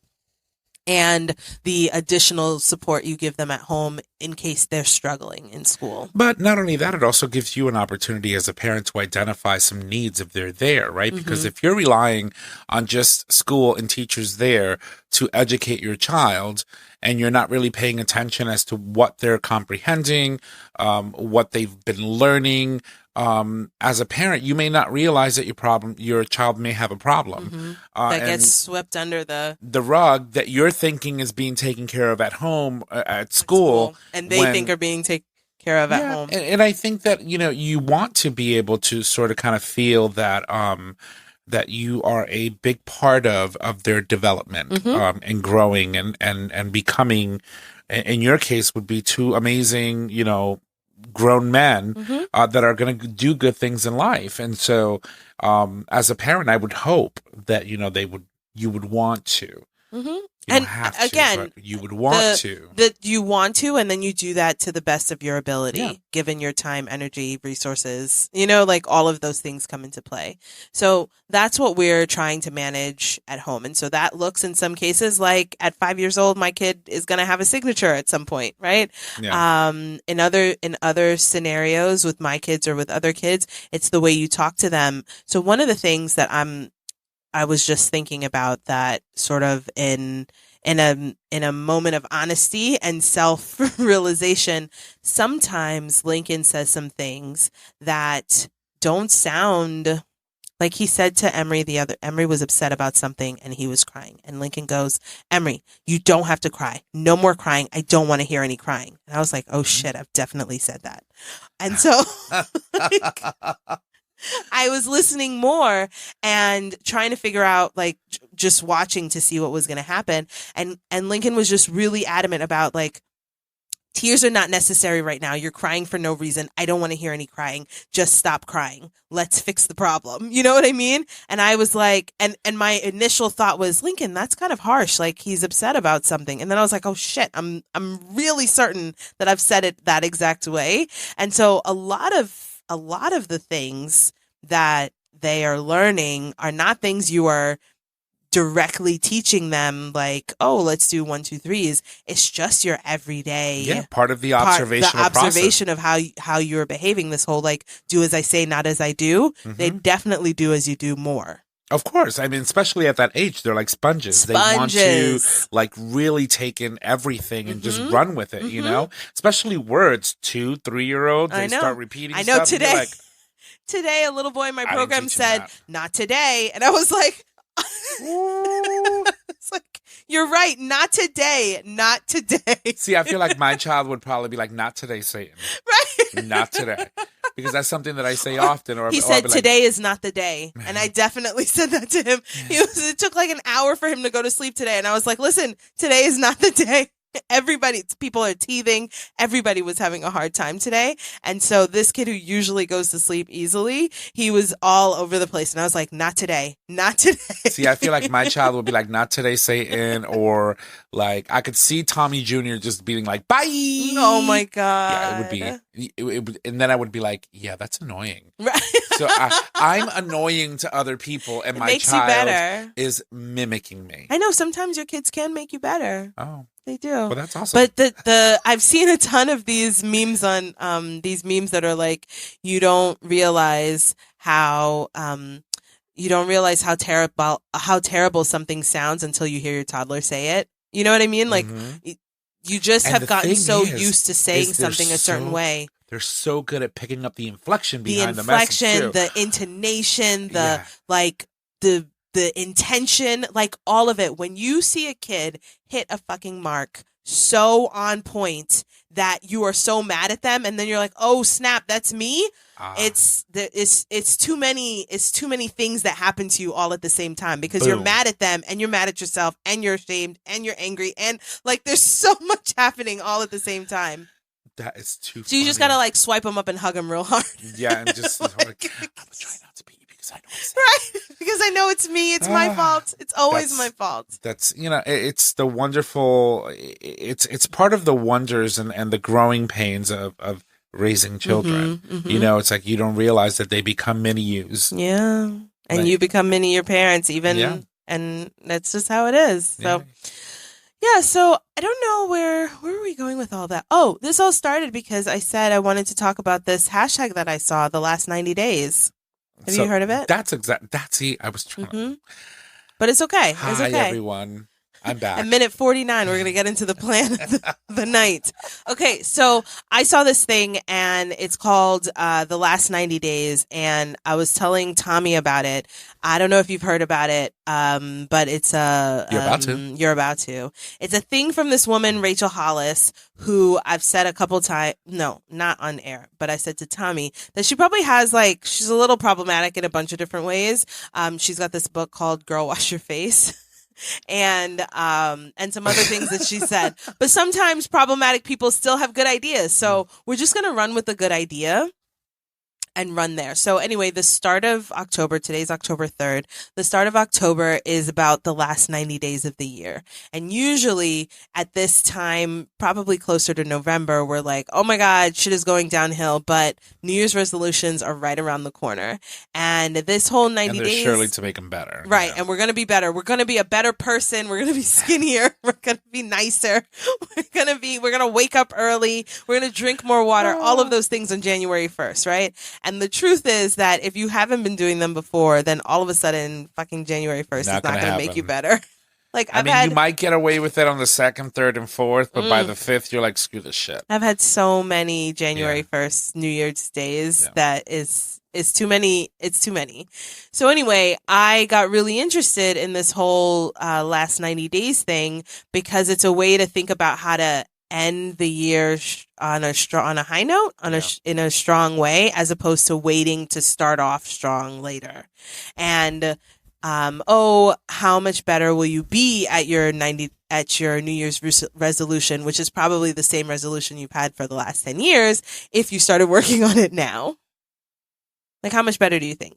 and the additional support you give them at home in case they're struggling in school. But not only that, it also gives you an opportunity as a parent to identify some needs if they're there, right? Because if you're relying on just school and teachers there to educate your child, and you're not really paying attention as to what they're comprehending, what they've been learning, as a parent, you may not realize that your child may have a problem. That gets swept under the rug that you're thinking is being taken care of at home, at school. And they think are being taken care of at home. And I think that, you want to be able to sort of kind of feel that, that you are a big part of their development, and growing and becoming, in your case, would be two amazing, grown men that are going to do good things in life. And so as a parent, I would hope that you would want to You don't have to, again, but you would want to. That you want to, and then you do that to the best of your ability, given your time, energy, resources, like all of those things come into play. So that's what we're trying to manage at home. And so that looks in some cases like at 5 years old, my kid is going to have a signature at some point, right? Yeah. In other scenarios with my kids or with other kids, it's the way you talk to them. So one of the things that I was just thinking about that sort of in a moment of honesty and self-realization, sometimes Lincoln says some things that don't sound like he said to Emery Emery was upset about something and he was crying. And Lincoln goes, Emery, you don't have to cry. No more crying. I don't want to hear any crying. And I was like, oh shit, I've definitely said that. And so I was listening more and trying to figure out, like, just watching to see what was going to happen. And Lincoln was just really adamant about, like, tears are not necessary right now. You're crying for no reason. I don't want to hear any crying. Just stop crying. Let's fix the problem. You know what I mean? And I was like, and my initial thought was, Lincoln, that's kind of harsh. Like, he's upset about something. And then I was like, oh shit, I'm really certain that I've said it that exact way. And so a lot of the things that they are learning are not things you are directly teaching them, like, oh, let's do 1, 2, 3s. It's just your everyday part of the observational observation of how you're behaving. This whole, like, do as I say, not as I do. Mm-hmm. They definitely do as you do more. Of course. I mean, especially at that age, they're like sponges. They want to, like, really take in everything and just run with it, Especially words. 2, 3-year-olds, they start repeating stuff. I know today a little boy in my program said, not today. And I was like, it's like, you're right. Not today. Not today. See, I feel like my child would probably be like, not today, Satan. Right. Not today. Because that's something that I say often. He said, today is not the day. And I definitely said that to him. It took like an hour for him to go to sleep today. And I was like, listen, today is not the day. People are teething. Everybody was having a hard time today. And so this kid who usually goes to sleep easily, he was all over the place. And I was like, not today, not today. See, I feel like my child would be like, not today, Satan. Or like, I could see Tommy Jr. just being like, bye. Oh my God. Yeah, it would be, and then I would be like, yeah, that's annoying. Right. So I'm annoying to other people and my child is mimicking me. I know sometimes your kids can make you better. Oh. They do. Well, that's awesome. But I've seen a ton of these memes on these memes that are like, you don't realize how terrible something sounds until you hear your toddler say it. You know what I mean? Like, you just have gotten so used to saying something a certain way. They're so good at picking up the inflection behind the message too. The intonation, the intention, like all of it. When you see a kid hit a fucking mark so on point that you are so mad at them, and then you're like, oh snap, that's me. It's too many things that happen to you all at the same time because you're mad at them and you're mad at yourself and you're ashamed and you're angry and like there's so much happening all at the same time. That is too funny. So you just gotta like swipe them up and hug them real hard. Yeah, and just like, I'm gonna try not to beat you because I know it's right. Because I know it's me. It's my fault. It's always my fault. That's it's the wonderful. It's part of the wonders and the growing pains of raising children. It's like you don't realize that they become mini yous. Yeah, and you become mini your parents even, and that's just how it is. So. Yeah, so I don't know where are we going with all that? Oh, this all started because I said I wanted to talk about this hashtag that I saw, the last 90 days. Have you heard of it? That's I was trying to. But it's okay. Hi, everyone. I'm back. At minute 49, we're going to get into the plan of the night. Okay, so I saw this thing, and it's called The Last 90 Days, and I was telling Tommy about it. I don't know if you've heard about it, but it's You're about to. It's a thing from this woman, Rachel Hollis, who I've said a couple times, no, not on air, but I said to Tommy that she probably has, like, she's a little problematic in a bunch of different ways. She's got this book called Girl Wash Your Face. And some other things that she said. But sometimes problematic people still have good ideas. So we're just going to run with the good idea. run there. So anyway, the start of October, today's October 3rd, the start of October is about the last 90 days of the year. And usually at this time, probably closer to November, we're like, oh my God, shit is going downhill. But New Year's resolutions are right around the corner. And this whole 90 days. surely to make them better. Right. And we're going to be better. We're going to be a better person. We're going to be skinnier. We're going to be nicer. We're going to wake up early. We're going to drink more water. All of those things on January 1st, right? And the truth is that if you haven't been doing them before, then all of a sudden fucking January 1st is not going to make you better. Like you might get away with it on the 2nd, 3rd, and 4th, but by the 5th, you're like, screw this shit. I've had so many January 1st New Year's days that it's too many. It's too many. So anyway, I got really interested in this whole last 90 days thing because it's a way to think about how to end the year on a high note, in a strong way, as opposed to waiting to start off strong later. And how much better will you be at your New Year's resolution, which is probably the same resolution you've had for the last 10 years if you started working on it now? Like, how much better do you think?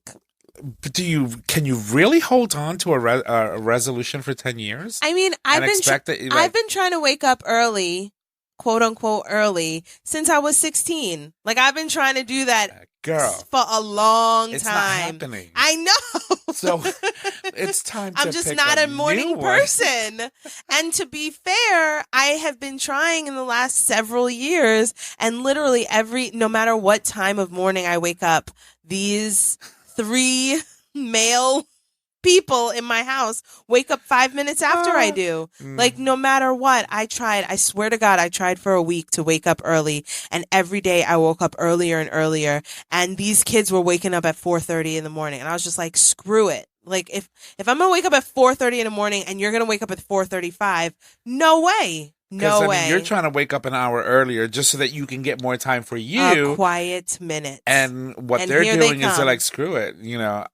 Can you really hold on to a resolution for 10 years? I mean, I've been trying to wake up early, quote unquote early, since I was 16. Like, I've been trying to do that, girl, for a long time. It's not happening. I know. So it's time to I'm just not a morning person. And to be fair, I have been trying in the last several years, and literally no matter what time of morning I wake up, these 3 male people in my house wake up 5 minutes after I do. Like, no matter what, I swear to God, I tried for a week to wake up early, and every day I woke up earlier and earlier, and these kids were waking up at 4:30 in the morning, and I was just like, screw it. Like, if I'm gonna wake up at 4:30 in the morning and you're gonna wake up at 4:35, no way. No way. You're trying to wake up an hour earlier just so that you can get more time for you. A quiet minute. And what they're doing is they're like, screw it.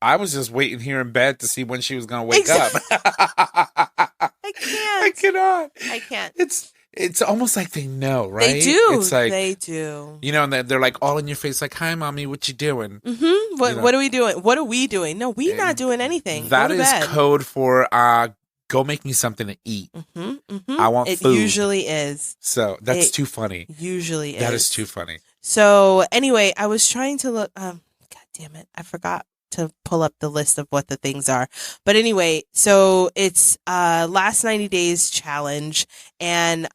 I was just waiting here in bed to see when she was going to wake up. I can't. I cannot. I can't. It's almost like they know, right? They do. It's like, they do. And they're like all in your face, like, hi, mommy, what you doing? Mm-hmm. What are we doing? What are we doing? No, we're not doing anything. That is code for go make me something to eat. Mm-hmm, mm-hmm. I want food. It usually is. So that's too funny. Usually is. That is too funny. So anyway, I was trying to look. God damn it. I forgot to pull up the list of what the things are. But anyway, so it's last 90 days challenge. And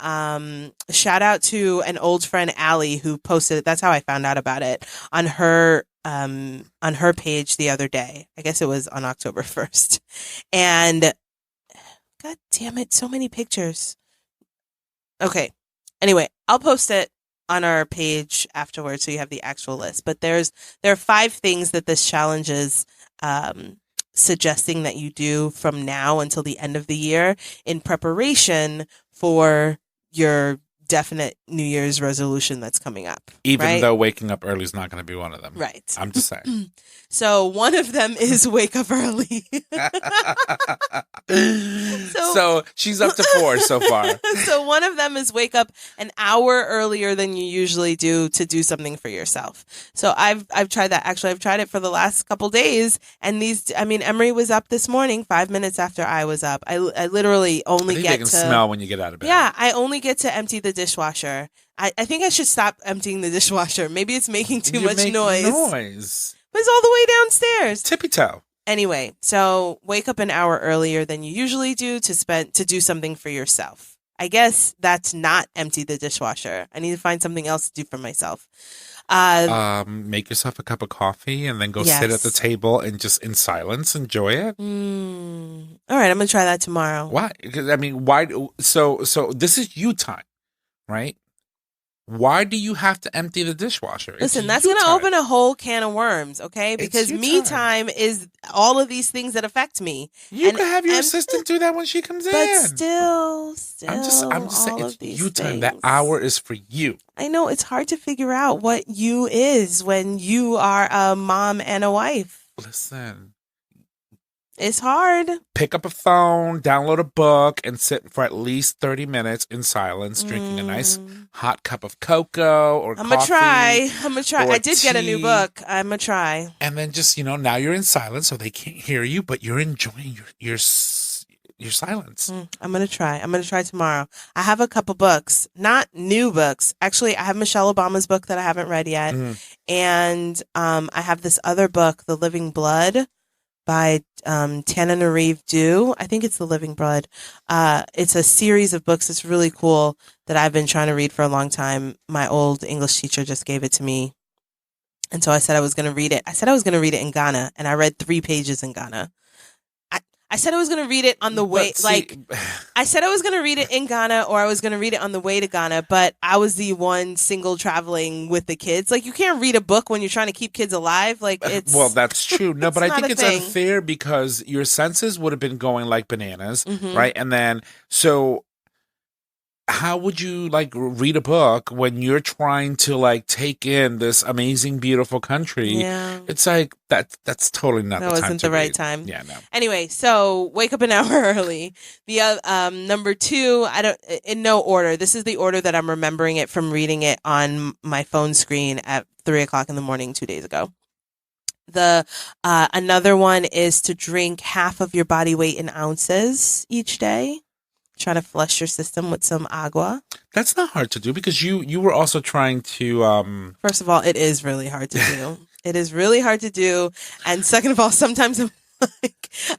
shout out to an old friend, Allie, who posted it. That's how I found out about it on her page the other day. I guess it was on October 1st. And God damn it, so many pictures. Okay. Anyway, I'll post it on our page afterwards so you have the actual list. But there are 5 things that this challenge is suggesting that you do from now until the end of the year in preparation for your definite New Year's resolution that's coming up. Even though waking up early is not going to be one of them. Right. I'm just saying. So one of them is wake up early. So she's up to 4 so far. So one of them is wake up an hour earlier than you usually do to do something for yourself. So I've tried that. Actually, I've tried it for the last couple days. And Emery was up this morning 5 minutes after I was up. I literally only get to... they can smell when you get out of bed. Yeah, I only get to empty the dishwasher. I think I should stop emptying the dishwasher.Maybe it's making too much noise. But it's all the way downstairs. Tippy toe. Anyway, so wake up an hour earlier than you usually do to do something for yourself. I guess that's not empty the dishwasher. I need to find something else to do for myself. Make yourself a cup of coffee and then go sit at the table and just in silence enjoy it. All right, I'm gonna try that tomorrow. Why? Because why? So this is you time, right? Why do you have to empty the dishwasher? Listen, that's going to open a whole can of worms, okay? Because me time is all of these things that affect me. You can have your assistant do that when she comes in. But still, I'm just saying, it's you time. That hour is for you. I know it's hard to figure out what you is when you are a mom and a wife. Listen. It's hard. Pick up a phone, download a book, and sit for at least 30 minutes in silence, drinking a nice hot cup of cocoa or coffee. I'm gonna try. I did get a new book. I'm gonna try. And then just, now you're in silence, so they can't hear you, but you're enjoying your silence. I'm gonna try. I'm gonna try tomorrow. I have a couple books, not new books. Actually, I have Michelle Obama's book that I haven't read yet, and I have this other book, The Living Blood, by Tananarive Due. I think it's The Living Blood. It's a series of books. It's really cool that I've been trying to read for a long time. My old English teacher just gave it to me, and so I said I was going to read it. I said I was going to read it in Ghana, and I read 3 pages in Ghana. I said I was going to read it on the way, I said I was going to read it in Ghana, or I was going to read it on the way to Ghana, but I was the one single traveling with the kids. Like, you can't read a book when you're trying to keep kids alive. Like, it's... Well, that's true. No, but I think it's unfair because your senses would have been going like bananas, right? And then, so... how would you read a book when you're trying to take in this amazing, beautiful country? Yeah. It's that's totally not the time. That wasn't the right time. Yeah, no. Anyway, so wake up an hour early. The number 2, I don't, in no order. This is the order that I'm remembering it from reading it on my phone screen at 3:00 in the morning 2 days ago. The another one is to drink half of your body weight in ounces each day. Try to flush your system with some agua. That's not hard to do because you were also trying to... First of all, it is really hard to do. It is really hard to do. And second of all, sometimes I'm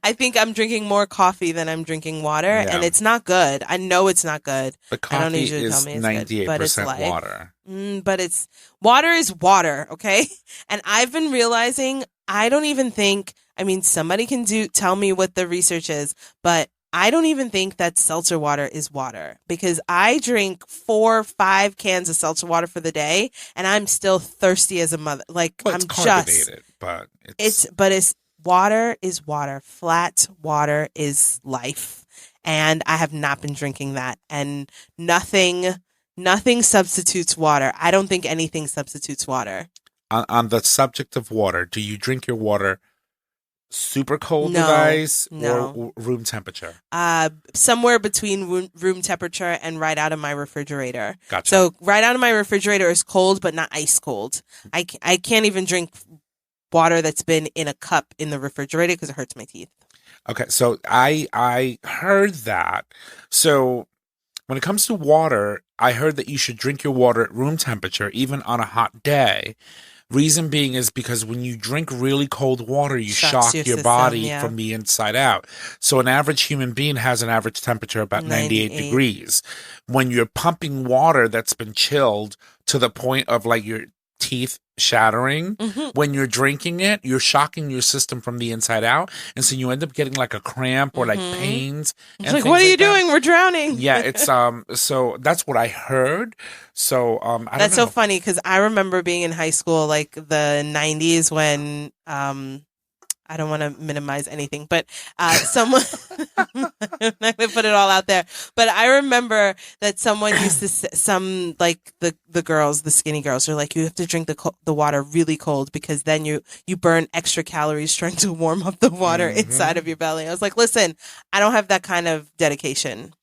I think I'm drinking more coffee than I'm drinking water, and it's not good. I know it's not good. But coffee is 98% water. But water is water, okay? And I've been realizing I don't even think... I mean, somebody can tell me what the research is, but I don't even think that seltzer water is water because I drink 4 or 5 cans of seltzer water for the day and I'm still thirsty as a mother. It's carbonated, but it's water is water. Flat water is life. And I have not been drinking that, and nothing substitutes water. I don't think anything substitutes water. On the subject of water, do you drink your water super cold with ice or room temperature? Somewhere between room temperature and right out of my refrigerator. Gotcha. So right out of my refrigerator is cold, but not ice cold. I can't even drink water that's been in a cup in the refrigerator because it hurts my teeth. Okay, so I heard that. So when it comes to water, I heard that you should drink your water at room temperature even on a hot day. Reason being is because when you drink really cold water, you shock your system, body from the inside out. So an average human being has an average temperature about 98 degrees. When you're pumping water that's been chilled to the point of your teeth shattering, when you're drinking it, you're shocking your system from the inside out. And so you end up getting a cramp or pains. And what are you doing? We're drowning. Yeah, it's so that's what I heard. So I don't know. That's so funny because I remember being in high school, the 90s when I don't want to minimize anything, but someone, I'm not going to put it all out there, but I remember that someone used to, the girls, the skinny girls are you have to drink the water really cold because then you burn extra calories trying to warm up the water inside of your belly. I was like, listen, I don't have that kind of dedication.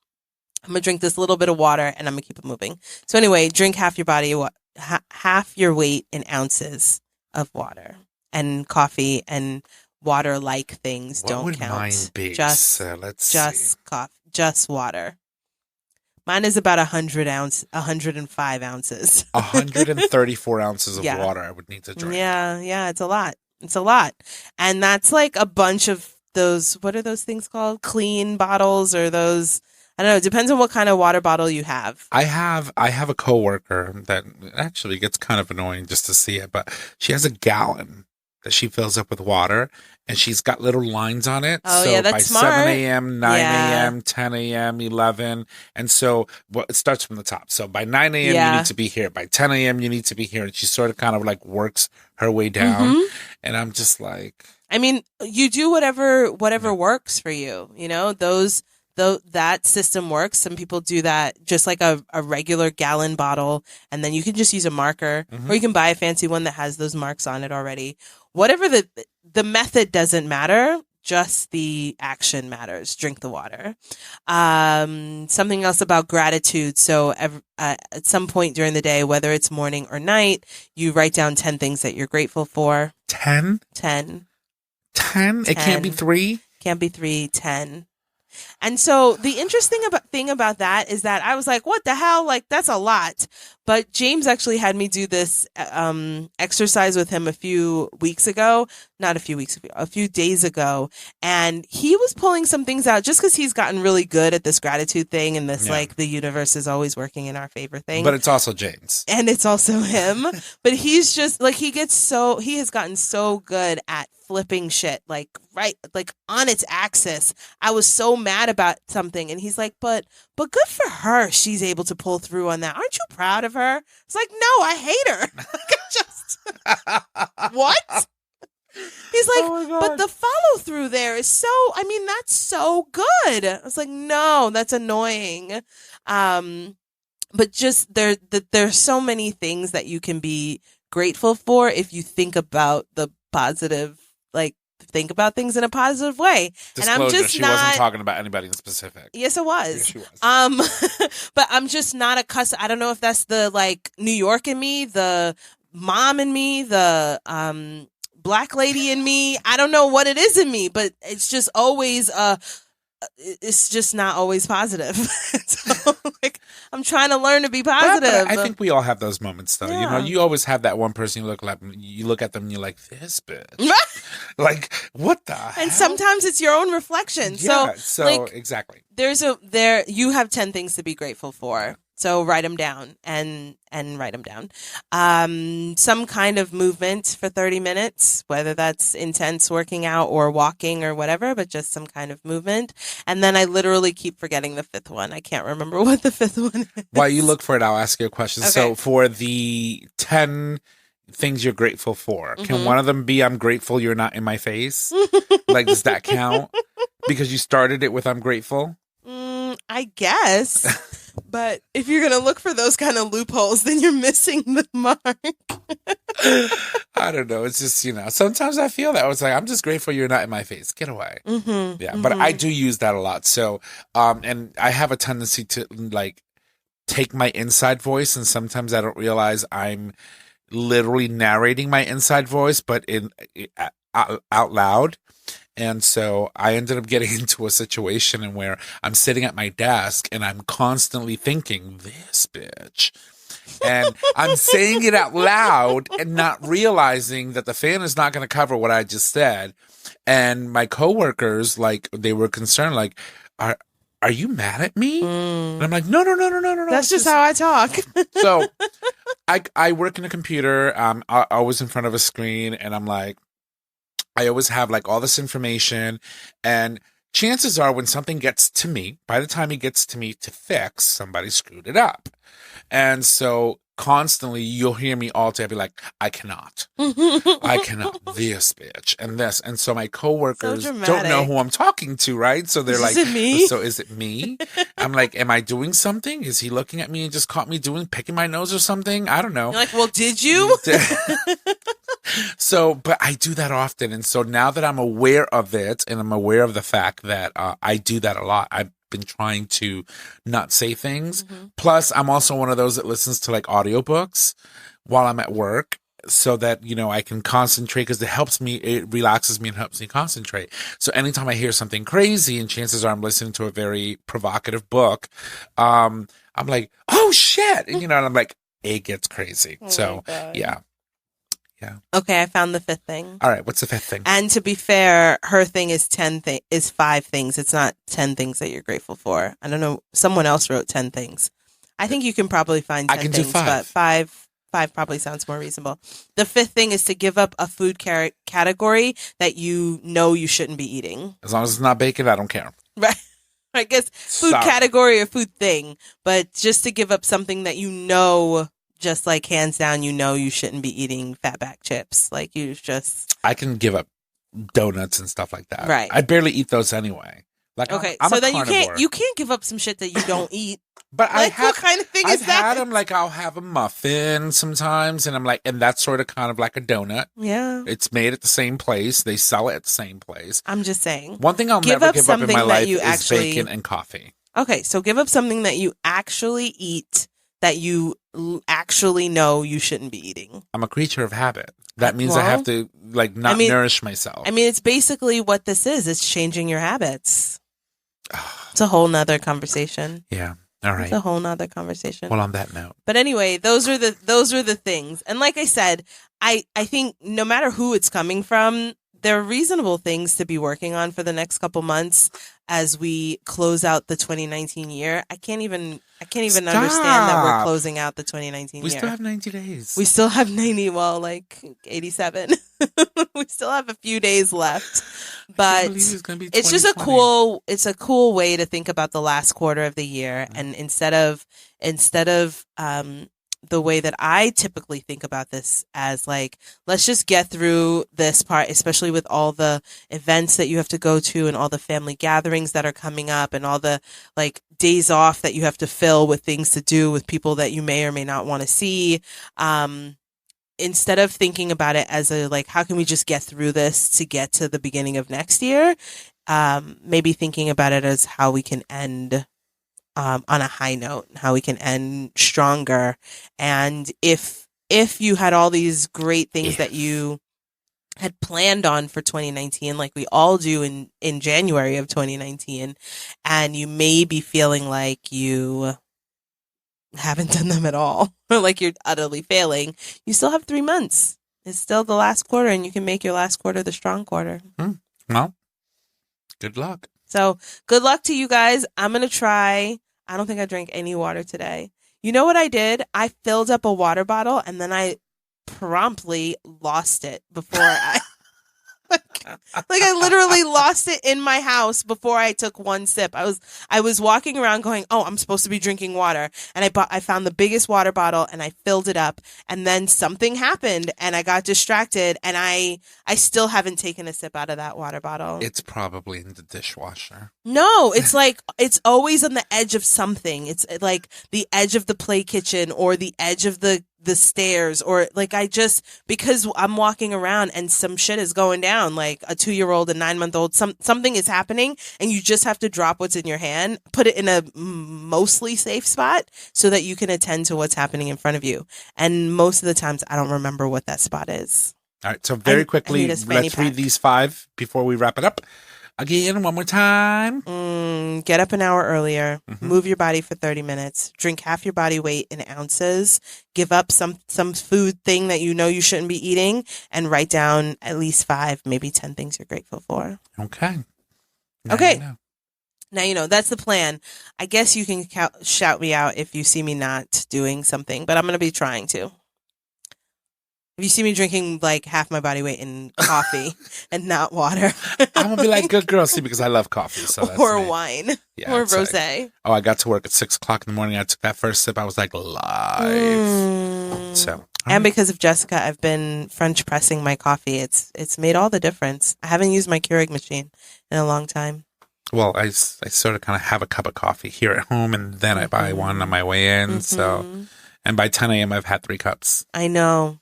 I'm going to drink this little bit of water and I'm going to keep it moving. So anyway, drink half your weight in ounces of water, and coffee and water-like things don't count. What would mine be? Just coffee, just water. Mine is about 105 ounces. 134 ounces of water I would need to drink. Yeah, it's a lot. It's a lot. And that's a bunch of those, what are those things called? Clean bottles or those, I don't know. It depends on what kind of water bottle you have. I have a coworker that actually gets kind of annoying just to see it, but she has a gallon that she fills up with water, and she's got little lines on it. Oh, so yeah, that's by smart. 7 a.m., 9 a.m., 10 a.m., 11. And so it starts from the top. So by 9 a.m., you need to be here. By 10 a.m., you need to be here. And she sort of kind of works her way down. And I'm just I mean, you do whatever works for you. That system works. Some people do that just like a regular gallon bottle, and then you can just use a marker, or you can buy a fancy one that has those marks on it already. Whatever the method doesn't matter. just the action matters. Drink the water. Something else about gratitude. So at some point during the day, whether it's morning or night, you write down 10 things that you're grateful for. 10? 10. 10? It can't be 3? Can't be 3, 10. And so the interesting thing about that is that I was like, what the hell? Like, that's a lot. But James actually had me do this exercise with him a few days ago. And he was pulling some things out just because he's gotten really good at this gratitude thing and this, like, the universe is always working in our favor thing. But it's also James. And it's also him. But he's just, like, he has gotten so good at flipping shit, like on its axis. I was so mad about something, and he's like, but good for her. She's able to pull through on that. Aren't you proud of her? It's like, no, I hate her. What? He's like, but the follow through there is so, I mean, that's so good. I was like, no, that's annoying. But just there's so many things that you can be grateful for if you think about the positive, like, think about things in a positive way. Disclosure, and I'm just she wasn't talking about anybody in specific. Yes, it was. Yes, she was. But I'm just not accustomed. I don't know if that's the, like, New York in me, the mom in me, the black lady in me. I don't know what it is in me, but it's just always it's just not always positive. So, like, I'm trying to learn to be positive. But I think we all have those moments, though. Yeah. You know, you always have that one person you look at them and you're like, this bitch. Like, what the hell? And sometimes it's your own reflection. Yeah, so like, exactly. You have 10 things to be grateful for. So write them down and write them down. Some kind of movement for 30 minutes, whether that's intense working out or walking or whatever, but just some kind of movement. And then I literally keep forgetting the 5th one. I can't remember what the 5th one is. While you look for it, I'll ask you a question. Okay. So for the 10 things you're grateful for, can one of them be I'm grateful you're not in my face? Like, does that count? Because you started it with I'm grateful? I guess. But if you're going to look for those kind of loopholes, then you're missing the mark. I don't know. It's just, you know, sometimes I feel that. It's like, I'm just grateful you're not in my face. Get away. But I do use that a lot. So, and I have a tendency to, like, take my inside voice, and sometimes I don't realize I'm literally narrating my inside voice, but out loud. And so I ended up getting into a situation where I'm sitting at my desk and I'm constantly thinking, this bitch. And I'm saying it out loud and not realizing that the fan is not going to cover what I just said. And my coworkers, like, they were concerned, like, are you mad at me? And I'm like, no. That's just how I talk. So I work in a computer. I was in front of a screen, and I'm like, I always have, like, all this information, and chances are when something gets to me, by the time it gets to me to fix, somebody screwed it up. And so constantly you'll hear me all day be like, I cannot, this bitch, and this. And so my coworkers don't know who I'm talking to, right? So they're like, is it me? So is it me? I'm like, am I doing something? Is he looking at me and just caught me picking my nose or something? I don't know. You're like, well, did you? So, but I do that often. And so now that I'm aware of it, and I'm aware of the fact that I do that a lot, I've been trying to not say things. Plus, I'm also one of those that listens to, like, audiobooks while I'm at work, so that, you know, I can concentrate, because it relaxes me and helps me concentrate. So anytime I hear something crazy, and chances are I'm listening to a very provocative book, I'm like, oh shit. And, you know, and I'm like, it gets crazy. So yeah. Yeah. Okay, I found the 5th thing. All right, what's the 5th thing? And to be fair, her thing is 5 things. It's not 10 things that you're grateful for. I don't know. Someone else wrote 10 things. I think you can probably find 10 things, but 5 probably sounds more reasonable. The 5th thing is to give up a food category that you know you shouldn't be eating. As long as it's not bacon, I don't care. Right. I guess food category or food thing, but just to give up something that you know, just, like, hands down, you know you shouldn't be eating fatback chips. Like, you just... I can give up donuts and stuff like that. Right. I barely eat those anyway. Like, okay, I'm so a then carnivore. you can't give up some shit that you don't eat. But what kind of thing is that? I've had them, like, I'll have a muffin sometimes, and I'm like, and that's sort of kind of like a donut. Yeah. It's made at the same place. They sell it at the same place. I'm just saying. One thing I'll never give up in my life is bacon and coffee. Okay, so give up something that you actually eat that you actually know you shouldn't be eating. I'm a creature of habit. That means I have to, like, not nourish myself. I mean, it's basically what this is. It's changing your habits. It's a whole nother conversation. Yeah. All right. It's a whole nother conversation. Well, on that note. But anyway, those are the things. And like I said, I think no matter who it's coming from, there are reasonable things to be working on for the next couple months as we close out the 2019 year. I can't even understand that we're closing out the 2019 year. We still have 90 days. We still have 90, well, like 87. We still have a few days left. But it's just a cool way to think about the last quarter of the year. Mm-hmm. And instead of the way that I typically think about this as, like, let's just get through this part, especially with all the events that you have to go to and all the family gatherings that are coming up and all the, like, days off that you have to fill with things to do with people that you may or may not want to see. Instead of thinking about it as a, like, how can we just get through this to get to the beginning of next year? Maybe thinking about it as how we can end on a high note, how we can end stronger. And if you had all these great things that you had planned on for 2019, like we all do in January of 2019, and you may be feeling like you haven't done them at all, or like you're utterly failing, you still have 3 months. It's still the last quarter, and you can make your last quarter the strong quarter. Well, good luck. So good luck to you guys. I'm going to try. I don't think I drank any water today. You know what I did? I filled up a water bottle and then I promptly lost it before I... Like I literally lost it in my house before I took one sip. I was walking around going, "Oh, I'm supposed to be drinking water." And I found the biggest water bottle and I filled it up, and then something happened and I got distracted, and I still haven't taken a sip out of that water bottle. It's probably in the dishwasher. No, it's like it's always on the edge of something. It's like the edge of the play kitchen or the edge of the stairs, or like because I'm walking around and some shit is going down, like a 2-year-old, a 9-month-old, something is happening, and you just have to drop what's in your hand, put it in a mostly safe spot so that you can attend to what's happening in front of you. And most of the times I don't remember what that spot is. All right, so very quickly, let's read these 5 before we wrap it up. Again, one more time. Get up an hour earlier. Mm-hmm. Move your body for 30 minutes. Drink half your body weight in ounces. Give up some food thing that you know you shouldn't be eating. And write down at least 5, maybe 10 things you're grateful for. Okay. Now you know. That's the plan. I guess you can shout me out if you see me not doing something. But I'm going to be trying to. If you see me drinking like half my body weight in coffee and not water. I'm going to be like, good girl, see, because I love coffee. So or wine. Yeah, or rosé. Like, I got to work at 6 o'clock in the morning. I took that first sip. I was like, live. So, and because of Jessica, I've been French pressing my coffee. It's made all the difference. I haven't used my Keurig machine in a long time. Well, I sort of kind of have a cup of coffee here at home, and then I buy one on my way in. So, and by 10 a.m., I've had 3 cups. I know.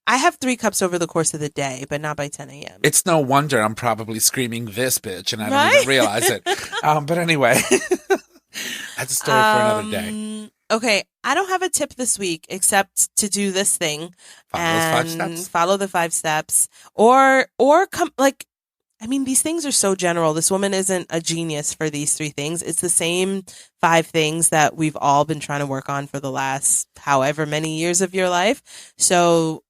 I have 3 cups over the course of the day, but not by 10 a.m. It's no wonder I'm probably screaming this bitch, and I don't even realize it. But anyway, that's a story for another day. Okay, I don't have a tip this week except to do this thing. Follow the 5 steps. Or come, like, I mean, these things are so general. This woman isn't a genius for these 3 things. It's the same 5 things that we've all been trying to work on for the last however many years of your life. So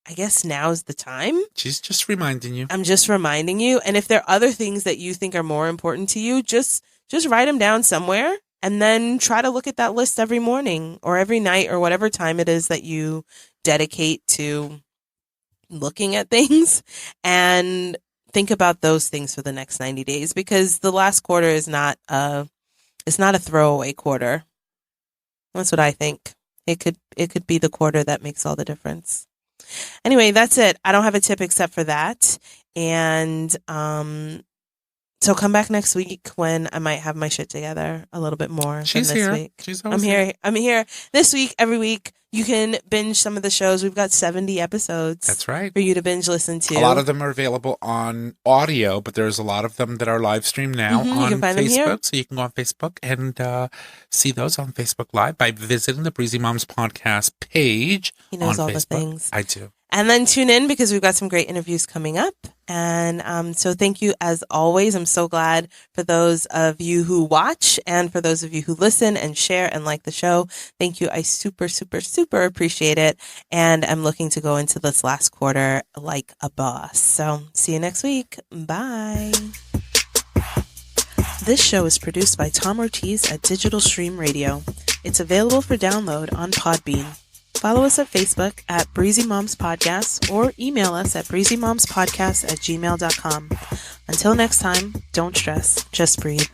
I guess now's the time. She's just reminding you. I'm just reminding you. And if there are other things that you think are more important to you, just write them down somewhere and then try to look at that list every morning or every night or whatever time it is that you dedicate to looking at things, and think about those things for the next 90 days, because the last quarter is not a throwaway quarter. That's what I think. It could be the quarter that makes all the difference. Anyway, that's it. I don't have a tip except for that. And So come back next week when I might have my shit together a little bit more She's than this here. week. She's I'm here. I'm here this week, every week. You can binge some of the shows. We've got 70 episodes. That's right. For you to binge listen to. A lot of them are available on audio, but there's a lot of them that are live streamed now on Facebook. So you can go on Facebook and see those on Facebook Live by visiting the Breezy Moms Podcast page. He knows on all Facebook. the things. I do. And then tune in because we've got some great interviews coming up. And so thank you as always. I'm so glad for those of you who watch and for those of you who listen and share and like the show. Thank you. I super, super, super appreciate it. And I'm looking to go into this last quarter like a boss. So see you next week. Bye. This show is produced by Tom Ortiz at Digital Stream Radio. It's available for download on Podbean. Follow us at Facebook at Breezy Moms Podcast or email us at breezymomspodcast@gmail.com. Until next time, don't stress, just breathe.